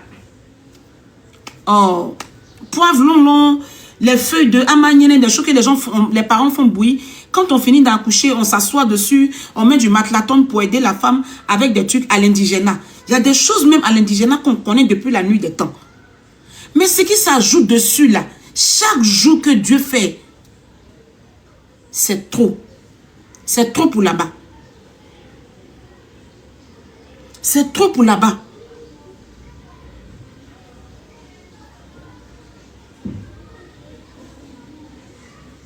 oh, poivre long, les feuilles de amanienne, des choses que les parents font bouillir. Quand on finit d'accoucher, on s'assoit dessus, on met du matlaton pour aider la femme avec des trucs à l'indigénat. Il y a des choses même à l'indigénat qu'on connaît depuis la nuit des temps. Mais ce qui s'ajoute dessus là, chaque jour que Dieu fait, c'est trop. C'est trop pour là-bas. C'est trop pour là-bas.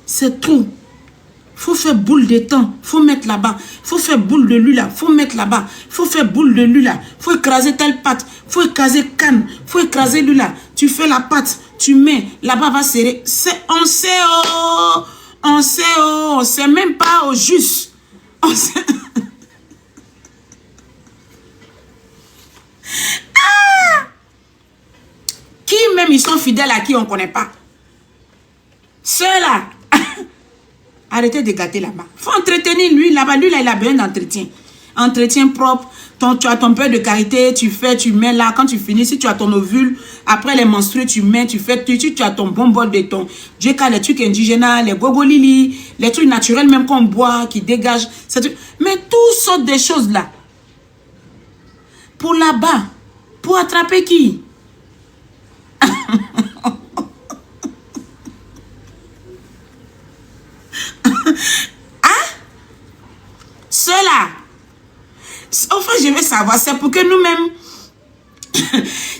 C'est trop. Faut faire boule de temps, faut mettre là-bas. Faut faire boule de lui là, faut mettre là-bas. Faut faire boule de lui là, faut écraser telle pâte, faut écraser canne, faut écraser lui là. Tu fais la pâte, tu mets, là-bas va serrer. On sait, oh, on sait, oh, on sait même pas au juste. On sait. Ah! Qui même ils sont fidèles à qui on ne connaît pas. Ceux-là. Arrêtez de gâter là-bas. Il faut entretenir lui là-bas. Lui là, il a besoin d'entretien. Entretien propre. Tu as ton beurre de karité, tu fais, tu mets là. Quand tu finis, si tu as ton ovule, après les menstrues, tu mets, tu fais, tu as ton bon bol de ton djeka, les trucs indigènes, les gogolili, les trucs naturels même qu'on boit, qui dégagent. Mais toutes sortes de choses là. Pour là-bas. Pour attraper qui? Cela, enfin je veux savoir, c'est pour que nous-mêmes,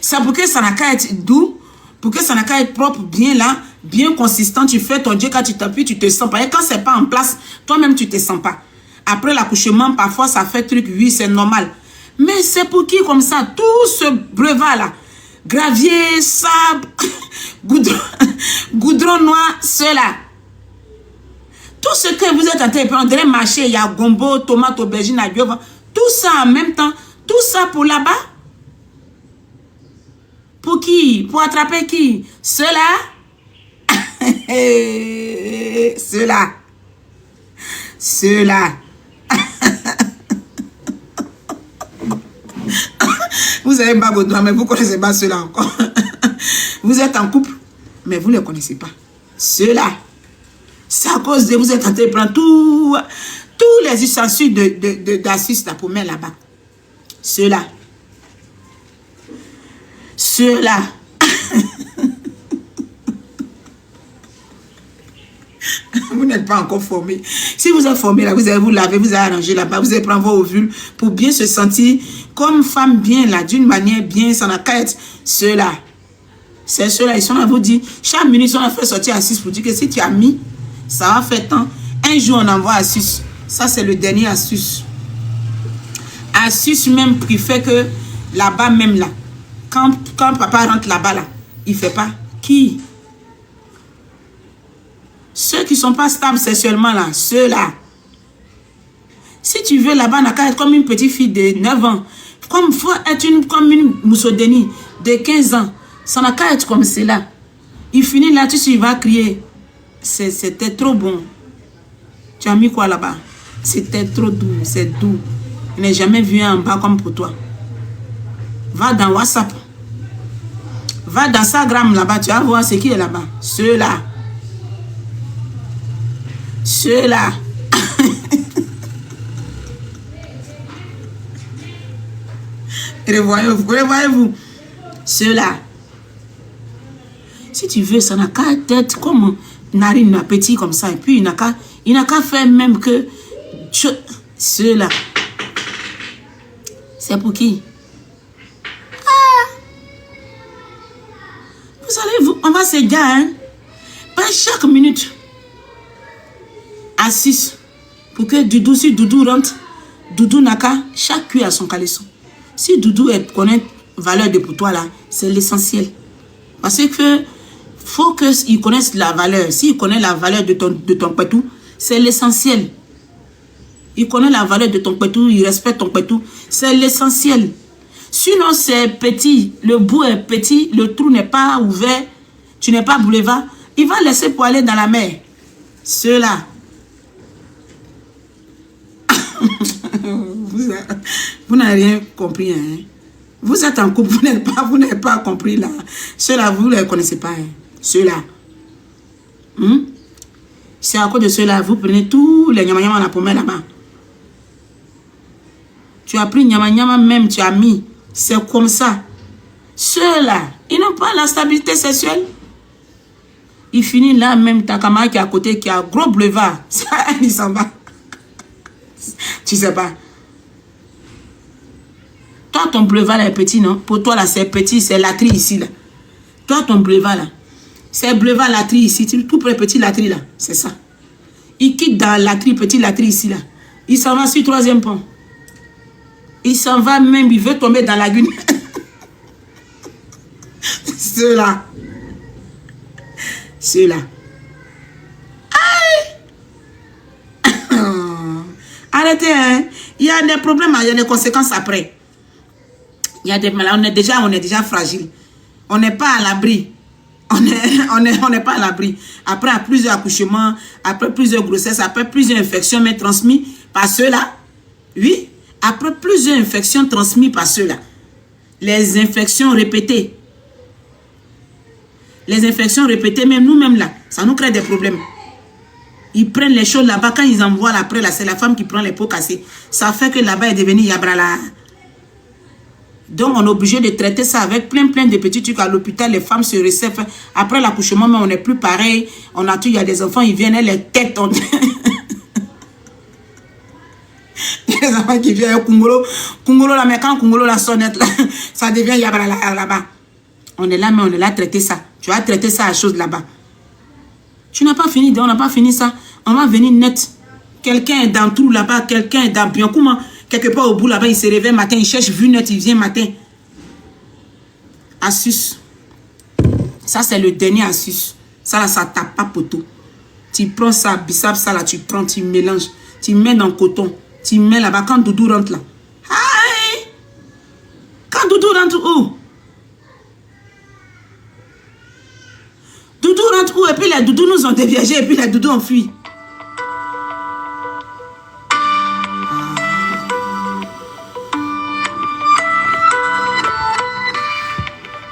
c'est pour que ça n'a qu'à être doux, pour que ça n'a qu'à être propre, bien là, bien consistant, tu fais ton Dieu, quand tu t'appuies, tu te sens pas. Et quand c'est pas en place, toi-même tu te sens pas. Après l'accouchement, parfois ça fait truc, oui, c'est normal. Mais c'est pour qui comme ça, tout ce brevet là, gravier, sable, goudron noir, cela. Tout ce que vous êtes en train de prendre, marcher, il y a gombo, tomate, aubergine, tout ça en même temps, Tout ça pour là-bas? Pour qui? Pour attraper qui? Ceux-là? Ceux-là. Ceux-là. Vous avez pas besoin, mais vous ne connaissez pas ceux-là encore. Vous êtes en couple, mais vous ne les connaissez pas. Ceux-là. C'est à cause de vous êtes en train de prendre tous les ustensiles d'Asus pour mettre là-bas. Ceux-là. Ceux-là. Vous n'êtes pas encore formé. Si vous êtes formé là, vous allez vous laver, vous allez arranger là-bas, vous allez prendre vos ovules pour bien se sentir comme femme bien là, d'une manière bien, ça n'a qu'à être ceux-là. C'est ceux-là, ils sont là, vous dire, chaque minute, on a fait sortir Asus pour dire que si tu as mis, ça va faire tant. Un jour, on envoie Asus. Ça, c'est le dernier Asus. Asus même préfère que là-bas même là, quand papa rentre là-bas là, il ne fait pas. Qui? Ceux qui ne sont pas stables sexuellement là, ceux-là. Si tu veux là-bas, on a qu'à être comme une petite fille de 9 ans. Comme faut être comme une Moussodeni de 15 ans. Ça n'a qu'à être comme cela. Il finit là, tu vas crier. C'était trop bon. Tu as mis quoi là-bas? C'était trop doux, c'est doux. Je n'ai jamais vu un en bas comme pour toi. Va dans WhatsApp. Va dans Instagram là-bas, tu vas voir ce qui est là-bas. Ceux-là. Ceux-là. Revoyez-vous. Ceux-là. Si tu veux, ça n'a qu'à être comme narine petit comme ça. Et puis, il n'a qu'à faire même que ceux-là. C'est pour qui? Vous savez, on va se dire, hein? Pas chaque minute. Assis. Pour que Doudou, si Doudou rentre, Doudou n'a qu'à, chaque cuir a son caleçon. Si Doudou connaît valeur de pour toi là, c'est l'essentiel. Parce que faut qu'il connaisse la valeur. S'il connaît la valeur de ton pétou, c'est l'essentiel. Il connaît la valeur de ton pétou, il respecte ton pétou, c'est l'essentiel. Sinon, c'est petit, le bout est petit, le trou n'est pas ouvert, tu n'es pas boulevard, il va laisser pour aller dans la mer. Ceux-là. Vous n'avez rien compris. Hein? Vous êtes en couple, vous n'avez pas compris là. Ceux-là, vous ne les connaissez pas. Hein? Ceux-là. C'est à cause de ceux-là, vous prenez tous les nyama-nyama la pommelle là-bas. Tu as pris nyama-nyama même, tu as mis. C'est comme ça. Ceux-là, ils n'ont pas la stabilité sexuelle. Il finit là même, ta camarade qui est à côté, qui a un gros boulevard. Il s'en va. Tu sais pas. Toi, ton boulevard là est petit, non? Pour toi là, c'est petit, c'est latrie ici là. Toi, ton boulevard là, c'est boulevard latrie ici, tout près petit latrie là. C'est ça. Il quitte dans latrie, petit latrie ici là. Il s'en va sur le 3e pont. Il s'en va même, il veut tomber dans la lagune. Ceux-là. Ceux-là. Arrêtez, hein. Il y a des problèmes, il y a des conséquences après. Il y a des malades, on est déjà fragile. On n'est pas à l'abri. On n'est pas à l'abri. Après plusieurs accouchements, après plusieurs grossesses, après plusieurs infections, mais transmises par ceux-là. Oui. Après plusieurs infections transmises par ceux-là. Les infections répétées. Les infections répétées, même nous-mêmes là, ça nous crée des problèmes. Ils prennent les choses là-bas, quand ils envoient après, là, c'est la femme qui prend les pots cassés. Ça fait que là-bas est devenu Yabrala. Donc, on est obligé de traiter ça avec plein de petits trucs. À l'hôpital, les femmes se récèvent. Après l'accouchement, mais on n'est plus pareil. On a tout, il y a des enfants, ils viennent, les têtes. Il y a des enfants qui viennent au Kungolo. Kungolo, là, mais quand Kungolo la sonnette, là, ça devient Yabrala là-bas. On est là, mais on est là à traiter ça. Tu vas traiter ça à chose là-bas. Tu n'as pas fini, on n'a pas fini ça. On va venir net. Quelqu'un est dans tout là-bas, quelqu'un est dans bien. Comment? Quelque part au bout là-bas, il se réveille matin, il cherche vu net, il vient matin. Asus. Ça, c'est le dernier Asus. Ça, là, ça tape pas poteau. Tu prends ça, bissap, ça, là, tu prends, tu mélanges. Tu mets dans le coton. Tu mets là-bas. Quand Doudou rentre là. Aïe! Quand Doudou rentre où? Doudou rentre où? Et puis les doudous nous ont déviagés et puis les doudous ont fui.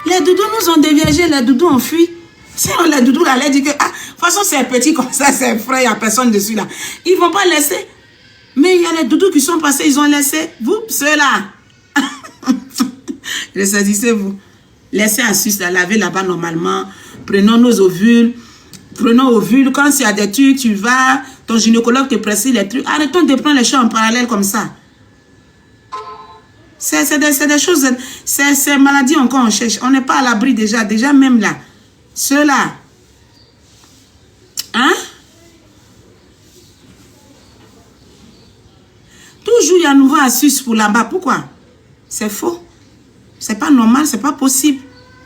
Les doudous nous ont déviagés, les doudous ont fui. Sinon, les doudous allaient dire que, ah, de toute façon, c'est petit comme ça, c'est frais, il n'y a personne dessus là. Ils ne vont pas laisser. Mais il y a les doudous qui sont passés, ils ont laissé. Vous, ceux-là. Ressaisissez-vous. Laissez astuce à laver là-bas normalement. Prenons nos ovules. Prenons ovules. Quand il y a des trucs, tu vas, ton gynécologue te précise les trucs. Arrêtons de prendre les choses en parallèle comme ça. C'est des choses, c'est maladies encore on cherche. On n'est pas à l'abri déjà même là. Ceux-là. Hein? Toujours il y a un nouveau astuce pour là-bas. Pourquoi? C'est faux. C'est pas normal, c'est pas possible.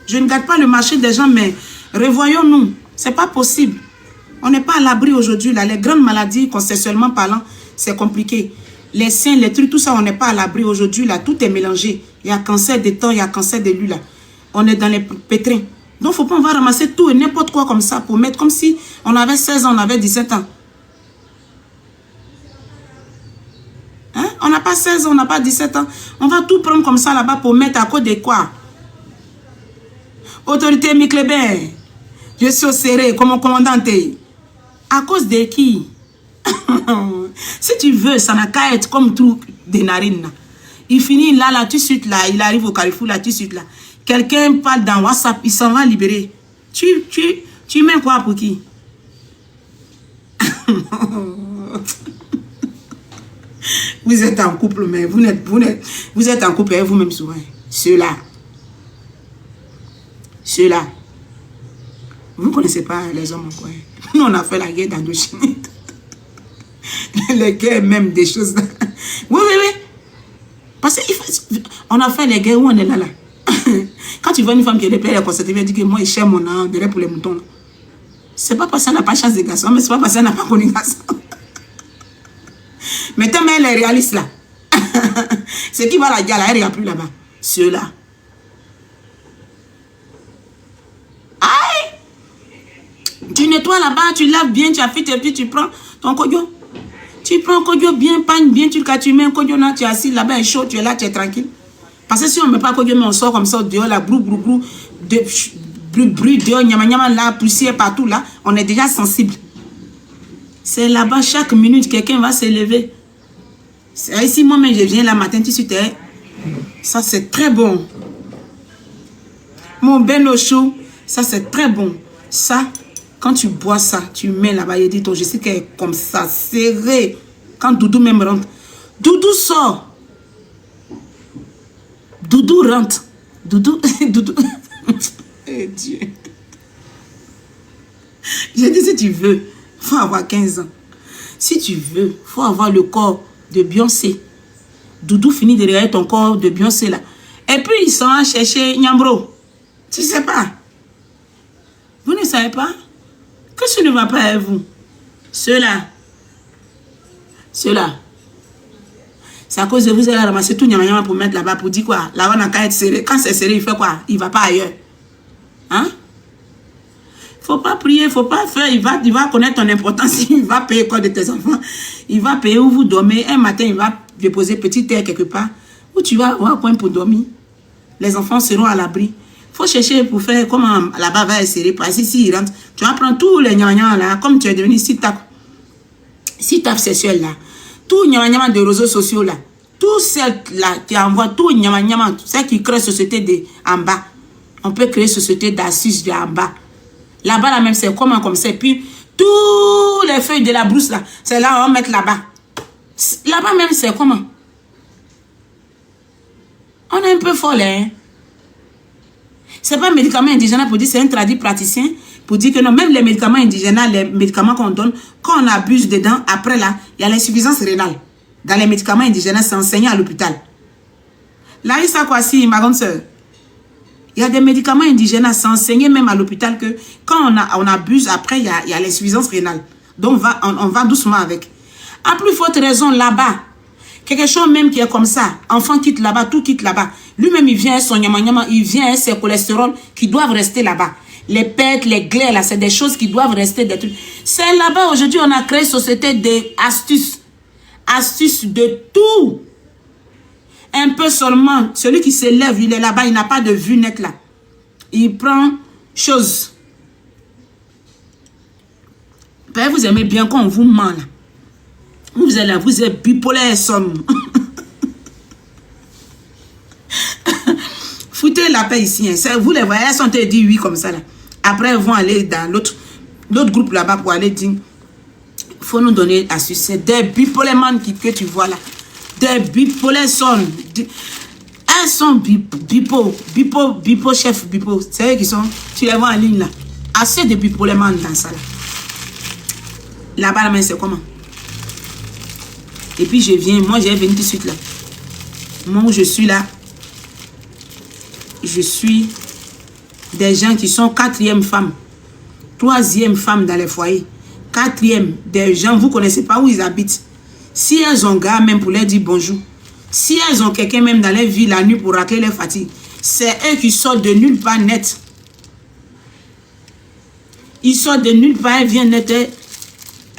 Je ne garde pas le marché des gens, mais revoyons-nous. C'est pas possible. On n'est pas à l'abri aujourd'hui là. Les grandes maladies, conceptuellement parlant, c'est compliqué. Les seins, les trucs, tout ça, on n'est pas à l'abri aujourd'hui là. Tout est mélangé. Il y a cancer des temps, il y a cancer de lui là. On est dans les pétrins. Donc, faut pas, on va ramasser tout et n'importe quoi comme ça pour mettre comme si on avait 16 ans, on avait 17 ans. Hein? On n'a pas 16 ans, on n'a pas 17 ans. On va tout prendre comme ça là-bas pour mettre à cause de quoi? Autorité Mikleben, je suis au serré comme commandante. À cause de qui? Si tu veux, ça n'a qu'à être comme truc des narines. Il finit là, tout de suite là, il arrive au Carrefour là, tout de suite là. Quelqu'un parle dans WhatsApp, il s'en va libérer. Tu mets quoi pour qui? Vous êtes en couple, mais vous êtes en couple avec vous-même souvent. Ceux-là. Vous ne connaissez pas les hommes encore. Nous, on a fait la guerre d'Indochine. Les guerres, même des choses. Oui. Parce qu'on a fait les guerres où on est là. Quand tu vois une femme qui est père, elle constate, elle dit que moi, je cherche mon âme, derrière pour les moutons. C'est pas parce qu'elle n'a pas chance de garçon, mais c'est pas parce qu'elle n'a pas connu garçon. Mais tellement elle est réaliste là. C'est qui va la gare là, elle n'est plus là-bas. Ceux-là. Aïe! Tu nettoies là-bas, tu laves bien, tu affites et puis tu prends ton kodio. Tu prends un kodio bien, pagne bien, tu mets un kodio là, tu es assis là-bas, il est chaud, tu es là, tu es tranquille. Parce que si on ne met pas kodio, mais on sort comme ça dehors, là, bruit, dehors, nyama, là, poussière partout là, on est déjà sensible. C'est là-bas, chaque minute, quelqu'un va se lever. Ici, moi-même, je viens là matin, tu sais, ça c'est très bon. Mon ben au chaud, ça c'est très bon. Ça, quand tu bois ça, tu mets là-bas, il dit, je sais qu'elle est comme ça, serré. Quand Doudou même rentre, Doudou sort. Doudou rentre. Doudou. Eh Dieu. J'ai dit, si tu veux, il faut avoir 15 ans. Si tu veux, il faut avoir le corps de Beyoncé. Doudou finit de regarder ton corps de Beyoncé là. Et puis ils sont à chercher Nyambro. Tu ne sais pas. Vous ne savez pas? Que ce ne va pas avec vous. Ceux-là. C'est à cause de vous, elle a ramassé tout Nyama pour mettre là-bas pour dire quoi? Là-bas, on n'a qu'à être serré. Quand c'est serré, il fait quoi? Il ne va pas ailleurs. Hein? Faut pas prier, faut pas faire. Il va connaître ton importance. Il va payer quoi de tes enfants. Il va payer où vous dormez. Un matin, il va déposer petit terre quelque part. Où tu vas avoir un coin pour dormir. Les enfants seront à l'abri. Faut chercher pour faire comment là-bas va être serré. Parce que si il rentre, tu vas prendre tous les gnangnan là. Comme tu es devenu si tape sexuel là. Tout gnangnan de réseaux sociaux là. Tout celles là qui envoient tout gnangnan. Celles qui créent société de en bas. On peut créer société d'assises de en bas. Là-bas, là même, c'est comment comme ça. Puis, tous les feuilles de la brousse, là, c'est là, on va mettre là-bas. Là-bas même, c'est comment? On est un peu folle, hein? C'est pas un médicament indigène pour dire, c'est un traduit praticien pour dire que non, même les médicaments indigènes, les médicaments qu'on donne, quand on abuse dedans, après là, il y a l'insuffisance rénale. Dans les médicaments indigènes, c'est enseigné à l'hôpital. Là, il s'est quoi si, ma grande soeur? Il y a des médicaments indigènes à s'enseigner même à l'hôpital que quand on abuse, après, il y a l'insuffisance rénale. Donc, on va doucement avec. À plus forte raison, là-bas, Quelque chose même qui est comme ça. Enfant quitte là-bas, tout quitte là-bas. Lui-même, il vient son nyama, il vient ses cholestérol qui doivent rester là-bas. Les pètes, les glaires, là, c'est des choses qui doivent rester des trucs. C'est là-bas, aujourd'hui, on a créé une société d'astuces. Astuces de tout. Un peu seulement. Celui qui se lève, il est là-bas, il n'a pas de vue nette là. Il prend chose. Père, vous aimez bien quand on vous ment là. Vous êtes là, vous êtes bipolaire somme. Foutez la paix ici. Hein. Vous les voyez, elles sont dit oui comme ça là. Après, ils vont aller dans l'autre groupe là-bas pour aller dire, il faut nous donner astuce. C'est des bipolaires que tu vois là. Des bipolaires sont. Elles sont bipo chef bipo. C'est eux qui sont, tu les vois en ligne là. Assez de bipolaires dans ça là. Là-bas, mais c'est comment? Et puis je viens, moi j'ai venu tout de suite là. Moi où je suis là, je suis des gens qui sont 4e femme, 3e femme dans les foyers, 4e, des gens, vous ne connaissez pas où ils habitent. Si elles ont gars même pour leur dire bonjour, si elles ont quelqu'un même dans leur vie la nuit pour racler leur fatigue, c'est eux qui sortent de nulle part net. Ils sortent de nulle part, elles viennent net,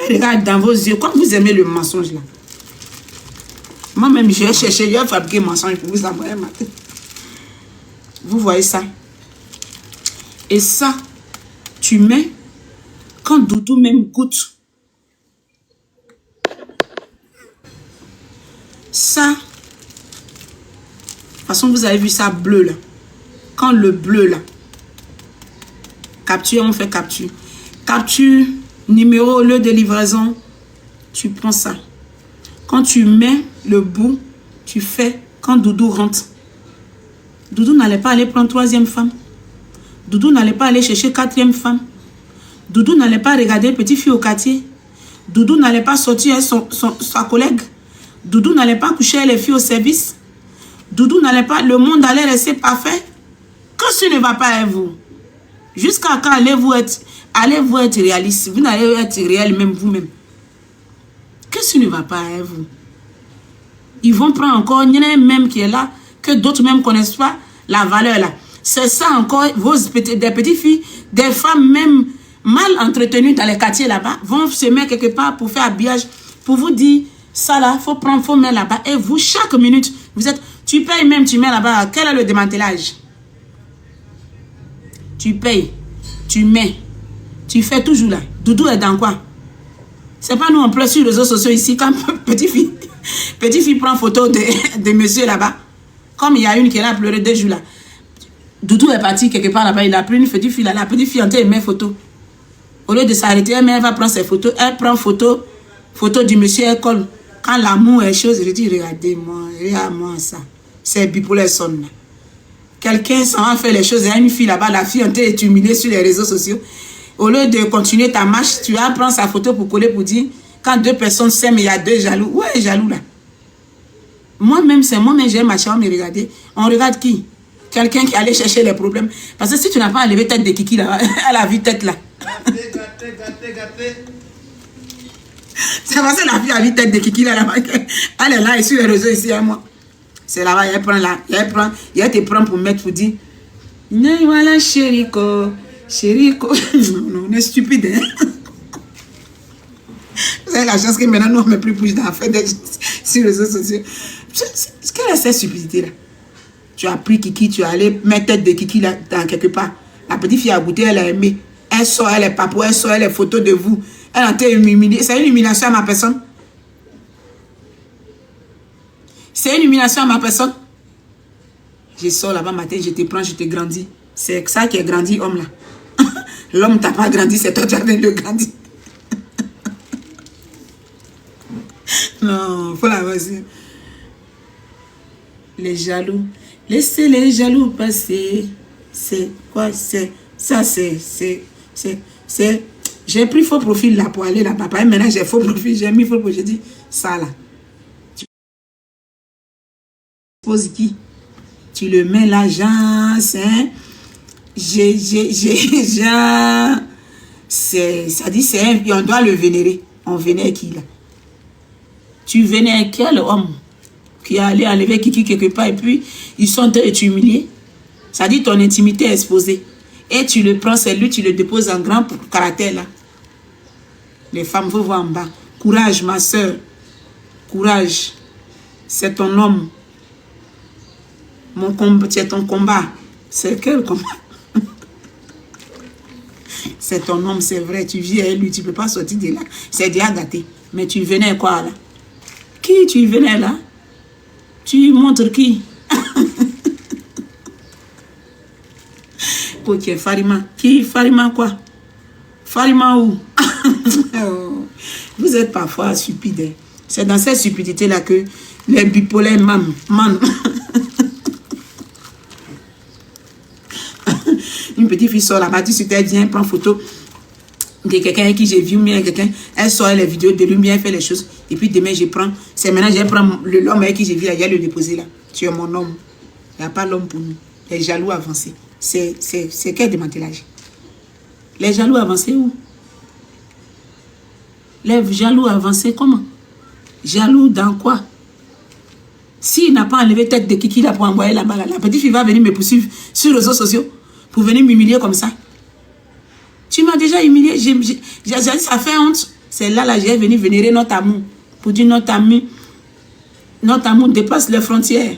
regarde dans vos yeux, comme vous aimez le mensonge là. Moi-même, je vais chercher, je vais fabriquer un mensonge pour vous envoyer ma tête. Vous voyez ça? Et ça, tu mets, quand Doudou même goûte, ça, de toute façon, vous avez vu ça bleu là. Quand le bleu là, capture, on fait capture. Capture, numéro, lieu de livraison, tu prends ça. Quand tu mets le bout, tu fais quand Doudou rentre. Doudou n'allait pas aller prendre 3e femme. Doudou n'allait pas aller chercher 4e femme. Doudou n'allait pas regarder petite fille au quartier. Doudou n'allait pas sortir avec sa collègue. Doudou n'allait pas coucher avec les filles au service. Doudou n'allait pas... Le monde allait rester parfait. Quand ce ne va pas avec vous, jusqu'à quand allez-vous être réaliste? Vous n'allez être réel même vous-même. Qu'est-ce qui ne va pas avec vous? Ils vont prendre encore, il y en a même qui est là, que d'autres même ne connaissent pas la valeur là. C'est ça encore, des petites filles, des femmes même mal entretenues dans les quartiers là-bas, vont se mettre quelque part pour faire habillage, pour vous dire, ça là, faut mettre là-bas. Et vous, chaque minute, vous êtes, tu payes même, tu mets là-bas, quel est le démantelage? Tu payes, tu mets, tu fais toujours là. Doudou est dans quoi? C'est pas nous, on pleure sur les réseaux sociaux ici, quand petite fille prend photo de monsieur là-bas. Comme il y a une qui est là à pleurer 2 jours là. Doudou est parti quelque part là-bas, il a pris une petite fille là, la petite fille en train de mettre photo. Au lieu de s'arrêter, elle va prendre ses photos, elle prend photo du monsieur, elle colle. Quand l'amour est chose, je dis, regardez-moi, regarde-moi ça. C'est bipolaire son là. Quelqu'un s'en va faire les choses, il y a une fille là-bas, la fille en train d'être humiliée sur les réseaux sociaux. Au lieu de continuer ta marche, tu vas prendre sa photo pour coller, pour dire, quand 2 personnes s'aiment, il y a 2 jaloux. Ouais, jaloux là. Moi-même, c'est moi-même, j'ai ma chambre, mais regardez. On regarde qui? Quelqu'un qui allait chercher les problèmes. Parce que si tu n'as pas enlevé tête de Kiki là, elle a vu tête là. Gâté. C'est parce que la fille a vu tête de Kiki là-bas. Elle est là, et sur les réseaux ici, à moi. C'est là-bas, elle prend là. Elle te prend pour mettre, pour dire, voilà, chériko. Non, on est stupide, hein. Vous avez la chance que maintenant, nous, on ne met plus bouche dans la fête sur les réseaux sociaux. Quelle est cette stupidité là? Tu as pris Kiki, tu es allé mettre tête de Kiki là, dans quelque part. La petite fille a goûté, elle a aimé. Elle sort, elle est papou, elle sort, elle est photo de vous. Elle est en train de m'humilier. C'est une humiliation à ma personne. C'est une humiliation à ma personne. Je sors là-bas matin, je te prends, je te grandis. C'est ça qui est grandi, homme là. L'homme t'a pas grandi, c'est toi qui as le grandir. Non, faut la vas-y. Les jaloux. Laissez les jaloux passer. C'est quoi? C'est ça, c'est. J'ai pris faux profil là pour aller là-bas. Et maintenant, j'ai faux profil. J'ai mis faux profil. J'ai dit, ça là. Tu poses qui? Tu le mets là, Jean, c'est. Jean. Ça dit, c'est. On doit le vénérer. On vénère qui là? Tu vénères quel homme? qui est allé enlever Kiki quelque part et puis ils sont en train de t'humilier. Ça dit ton intimité est exposée. Et tu le prends, c'est lui, tu le déposes en grand caractère là. Les femmes, vous voir en bas. Courage, ma soeur. Courage. C'est ton homme. Mon combat, c'est ton combat. C'est quel combat? C'est ton homme, c'est vrai. Tu vis avec lui, tu ne peux pas sortir de là. C'est déjà gâté. Mais tu venais quoi là? Qui tu venais là? Tu montres qui? Ok, Farima. Qui? Farima quoi? Farima où? Vous êtes parfois stupide. C'est dans cette stupidité-là que les bipolaires man. Une petite fille sort là-bas, tu sais, elle vient, prend photo de quelqu'un avec qui j'ai vu, bien quelqu'un, elle sort les vidéos de lui, bien, elle fait les choses. Et puis demain, je prends, c'est maintenant, je prends l'homme avec qui j'ai vu, là, il y a le déposé là. Tu es mon homme. Il n'y a pas l'homme pour nous. Les jaloux avancés. C'est quel démantelage? Les jaloux avancés où? Les jaloux avancés comment? Jaloux dans quoi? S'il n'a pas enlevé tête de Kiki là pour envoyer là-bas, la petite fille va venir me poursuivre sur les réseaux sociaux pour venir m'humilier comme ça. Tu m'as déjà humilié. Ça fait honte. C'est là, j'ai venu vénérer notre amour. Pour dire notre amour dépasse les frontières.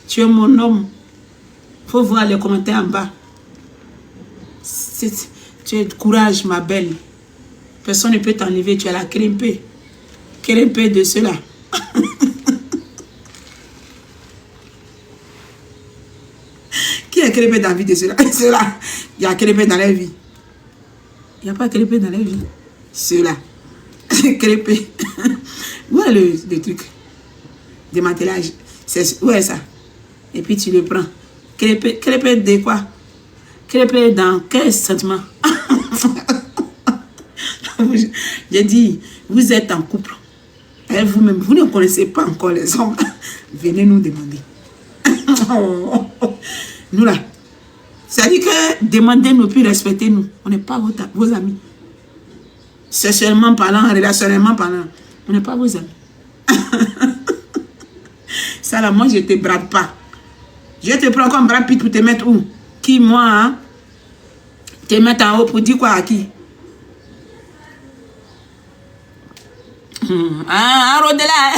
Tu es mon homme. Il faut voir les commentaires en bas. Tu as courage, ma belle. Personne ne peut t'enlever. Tu as la crempée. Crempée de cela. Qui a crépé dans la vie de ceux-là? Ceux-là, il y a crépé dans la vie. Il n'y a pas crépé dans la vie. Ceux-là. Crépé. Où est le truc? Démantelage. Où est ça? Et puis tu le prends. Crépé de quoi? Crépé dans quel sentiment? J'ai dit, vous êtes en couple. Et vous-même, vous ne connaissez pas encore les hommes. Venez nous demander. Nous là, ça dit que demandez-nous puis respectez-nous. On n'est pas vos amis. Sexuellement parlant, relationnellement parlant, on n'est pas vos amis. Ça là, moi je te brade pas. Je te prends comme Brad Pitt pour te mettre où? Qui moi, hein? Te mettre en haut pour dire quoi à qui? Ah, Rodela.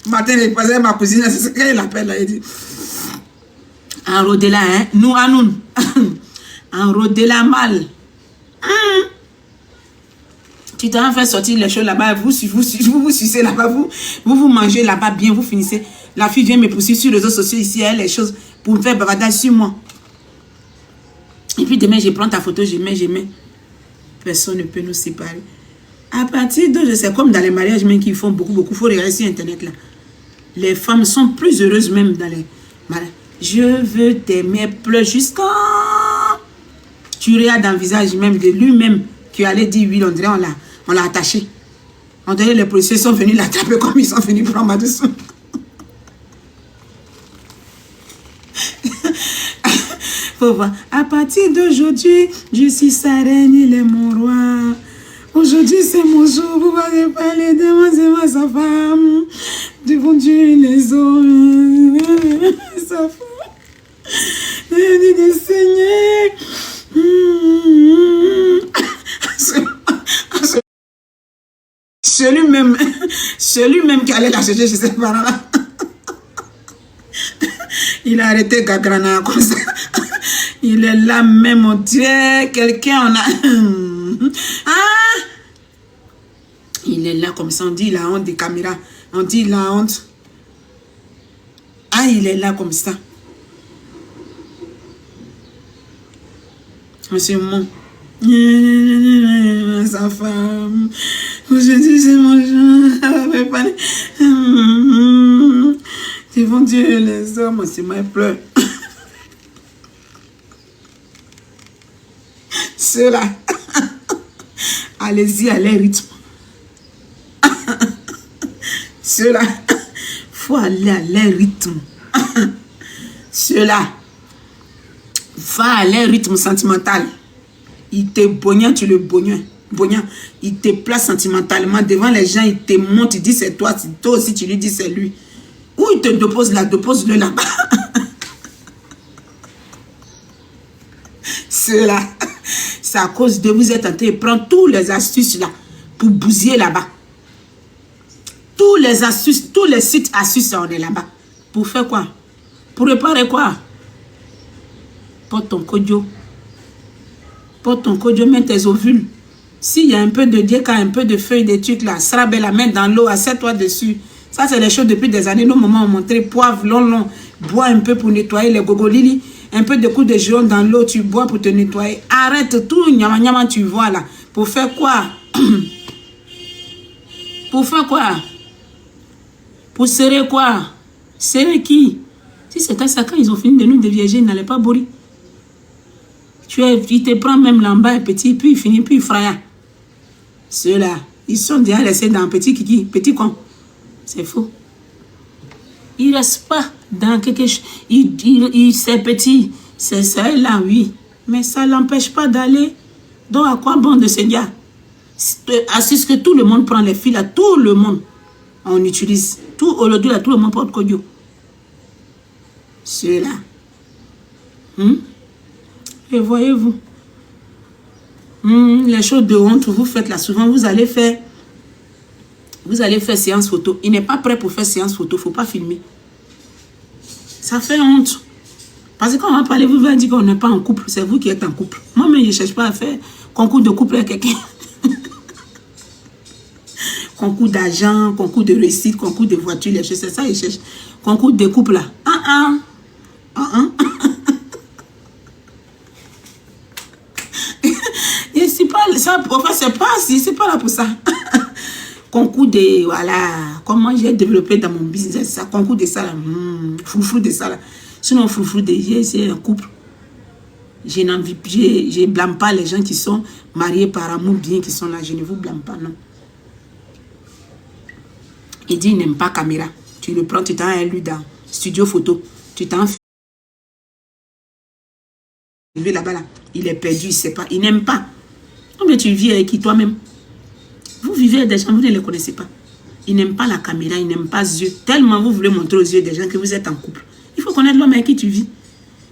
Matin, il passait ma cousine, c'est ce qu'elle appelle là, il dit. Enrodez là, hein? Nous à nous. Enrodez là mal. Tu t'en fait sortir les choses là-bas, vous sucez là-bas, vous mangez là-bas bien, vous finissez. La fille vient me poursuivre sur les réseaux sociaux ici, elle, les choses, pour me faire bavardage sur moi. Et puis demain, je prends ta photo, je mets. Personne ne peut nous séparer. À partir de, je sais, comme dans les mariages même qui font beaucoup, il faut regarder sur Internet là. Les femmes sont plus heureuses même dans les mariages. Je veux t'aimer, pleure jusqu'à... Tu regardes dans le visage même de lui-même qui allait dire oui, on dirait on l'a attaché. On dirait les policiers sont venus l'attraper comme ils sont venus prendre ma dessous. Faut voir. À partir d'aujourd'hui, je suis sa reine, il est mon roi. Aujourd'hui, c'est mon jour, vous allez parler de moi, c'est moi sa femme. Devant Dieu les hommes, sa femme. Et Seigneur. Celui-même qui allait la chercher chez ses parents là. Il a arrêté Gagrana comme ça. Il est là même, on dirait quelqu'un, on a... Ah! Il est là comme ça, on dit la honte des caméras. On dit la honte. Ah, il est là comme ça. Monsieur Mon. Sa femme. Aujourd'hui, c'est mon jour. Devant Dieu, les hommes, c'est moi, pleure. Ceux-là. Allez-y à leur rythme. Ceux-là, il faut aller à leur rythme. Ceux-là, va à leur rythme sentimental. Il te bogna, tu le bogna. Il te place sentimentalement devant les gens, il te montre, il dit c'est toi aussi tu lui dis c'est lui. Où il te dépose là, dépose-le là-bas. Cela, c'est à cause de vous êtes en train de prendre tous les astuces là pour bousiller là-bas. Tous les astuces, tous les sites astuces, on est là-bas. Pour faire quoi? Pour réparer quoi? Porte ton kodio. Porte ton kodio, mets tes ovules. S'il y a un peu de diéka, un peu de feuilles, des trucs là, srabe la main dans l'eau, assieds-toi dessus. Ça, c'est les choses depuis des années. Nos mamans ont montré poivre, long, bois un peu pour nettoyer les gogolili. Un peu de coups de jaune dans l'eau, tu bois pour te nettoyer. Arrête tout, nyama, tu vois là. Pour faire quoi? Pour faire quoi? Pour serrer quoi? Serrer qui? Si c'était ça, quand ils ont fini de nous dévierger, ils n'allaient pas bourrer. Il te prend même là en bas, petit, puis il finit, puis il fraya. Ceux-là, ils sont déjà laissés dans petit kiki, petit con. C'est faux. Il ne reste pas dans quelque chose. C'est petit, c'est ça là, oui. Mais ça ne l'empêche pas d'aller. Donc à quoi bon de ce gars? Assiste que tout le monde prend les fils là, tout le monde. On utilise. Tout aujourd'hui là, tout le monde porte kodio. Ceux-là. Et voyez-vous, les choses de honte, vous faites là, souvent vous allez faire séance photo. Il n'est pas prêt pour faire séance photo, il ne faut pas filmer. Ça fait honte. Parce que quand on va parler, vous allez dire qu'on n'est pas en couple, c'est vous qui êtes en couple. Moi-même, je ne cherche pas à faire concours de couple avec quelqu'un. Concours d'argent, concours de réussite, concours de voiture, les choses, c'est ça, je cherche. Concours de couple là. Ça, c'est pas là pour ça. Concours de, voilà, comment j'ai développé dans mon business, ça, concours de ça, là, froufrou de ça, là. Sinon, froufrou de, c'est un couple. Je blâme pas les gens qui sont mariés par amour, bien qui sont là, je ne vous blâme pas, non. Il dit, il n'aime pas caméra. Tu le prends, tu t'en as lui dans studio photo, tu t'en fais là-bas, là. Il est perdu, il sait pas, il n'aime pas. Mais tu vis avec qui toi-même? Vous vivez avec des gens, vous ne les connaissez pas. Ils n'aiment pas la caméra, ils n'aiment pas les yeux. Tellement vous voulez montrer aux yeux des gens que vous êtes en couple. Il faut connaître l'homme avec qui tu vis.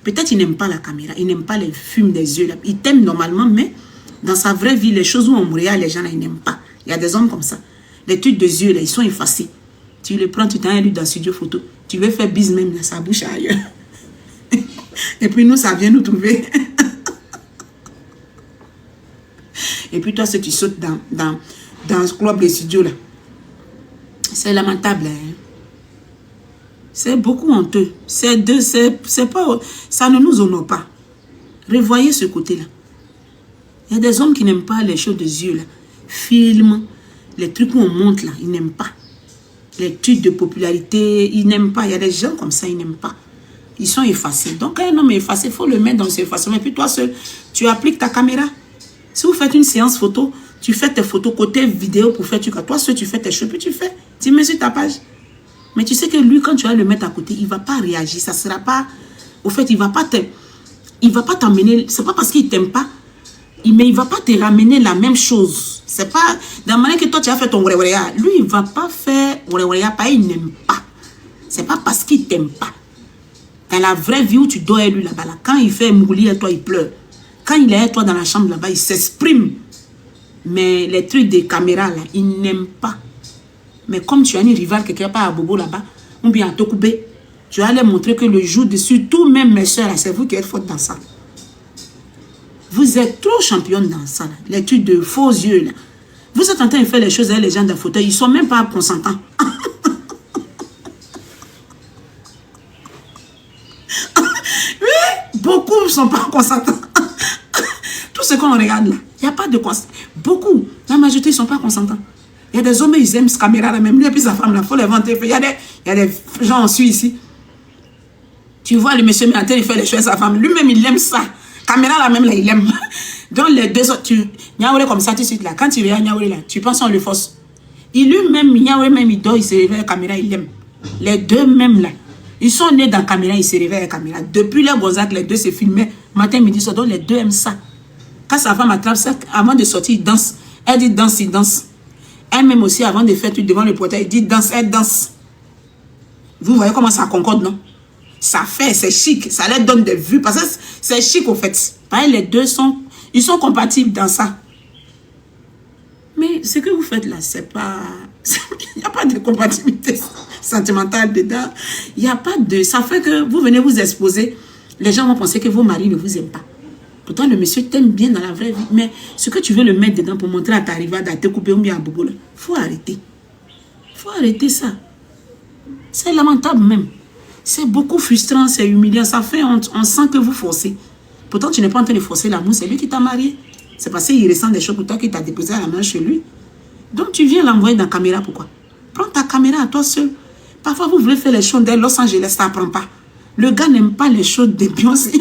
Peut-être qu'il n'aime pas la caméra, il n'aime pas les fumes des yeux. Là. Il t'aime normalement, mais dans sa vraie vie, les choses où on regarde, les gens là, ils n'aiment pas. Il y a des hommes comme ça. Les trucs des yeux là, ils sont effacés. Tu les prends, tu t'en as lu dans le studio photo. Tu veux faire bise même dans sa bouche ailleurs. Et puis nous, ça vient nous trouver. Et puis toi, si tu sautes dans ce club de studio là, c'est lamentable. Hein? C'est beaucoup honteux. C'est pas, ça ne nous honore pas. Revoyez ce côté-là. Il y a des hommes qui n'aiment pas les choses des yeux là. Films, les trucs où on monte là, ils n'aiment pas. Les trucs de popularité, ils n'aiment pas. Il y a des gens comme ça, ils n'aiment pas. Ils sont effacés. Donc quand un homme est effacé, il faut le mettre dans ses effacements. Et puis toi seul, tu appliques ta caméra. Si vous faites une séance photo, tu fais tes photos côté vidéo pour faire tu toi seul tu fais tes choses, puis tu fais. Tu mets sur ta page. Mais tu sais que lui, quand tu vas le mettre à côté, il ne va pas réagir. Ça sera pas... Au fait, il ne va pas t'emmener... C'est pas parce qu'il ne t'aime pas, mais il ne va pas te ramener la même chose. C'est pas... Dans la manière que toi, tu as fait ton ouréouréa, lui, il ne va pas faire ouréouréa, il n'aime pas. C'est pas parce qu'il ne t'aime pas. Dans la vraie vie où tu dors avec lui là-bas, là, quand il fait mourir, toi, il pleure. Quand il est avec toi dans la chambre là-bas, il s'exprime. Mais les trucs des caméras là, il n'aime pas. Mais comme tu as une rivale quelque part à Bobo là-bas, ou bien à Tokoubé, tu vas leur montrer que le jour de surtout même mes soeurs, c'est vous qui êtes fortes dans ça. Vous êtes trop championne dans ça. Là. Les trucs de faux yeux là. Vous êtes en train de faire les choses avec les gens d'un fauteuil, ils ne sont même pas consentants. Oui, beaucoup ne sont pas consentants. Tout ce qu'on regarde là, il n'y a pas de consentement. Beaucoup, la majorité, ils ne sont pas consentants. Il y a des hommes, ils aiment ce caméra là, même lui et puis sa femme là, il faut les vanter. Il y a des gens en Suisse ici. Tu vois le monsieur en train de faire les choses à sa femme, lui-même il aime ça. Caméra là même là, il aime. Donc les deux autres, tu Niaouré comme ça tout de suite là, quand tu regardes Niaouré là, tu penses qu'on le force. Il lui-même, Niaouré même, il dort, il se réveille à la caméra, il aime. Les deux même là, ils sont nés dans la caméra, ils se réveillent à la caméra. Depuis les Gonzac, les deux se filmaient, matin, midi, soir, donc les deux aiment ça. Quand sa femme attrape ça, avant de sortir, il danse. Elle dit danse, il danse. Elle-même aussi, avant de faire tout devant le portail, elle dit danse, elle danse. Vous voyez comment ça concorde, non? Ça fait, c'est chic, ça leur donne des vues, parce que c'est chic au fait. Les deux ils sont compatibles dans ça. Mais ce que vous faites là, c'est pas... Il n'y a pas de compatibilité sentimentale dedans. Il n'y a pas de... Ça fait que vous venez vous exposer. Les gens vont penser que vos maris ne vous aiment pas. Pourtant, le monsieur t'aime bien dans la vraie vie. Mais ce que tu veux le mettre dedans pour montrer à ta rivade, à te couper ou bien à bobo, il faut arrêter. Il faut arrêter ça. C'est lamentable même. C'est beaucoup frustrant, c'est humiliant. Ça fait, on sent que vous forcez. Pourtant, tu n'es pas en train de forcer l'amour. C'est lui qui t'a marié. C'est parce qu'il ressent des choses pour toi qu'il t'a déposé à la main chez lui. Donc, tu viens l'envoyer dans la caméra. Pourquoi? Prends ta caméra à toi seul. Parfois, vous voulez faire les choses de Los Angeles, ça ne prend pas. Le gars n'aime pas les choses de Beyoncé.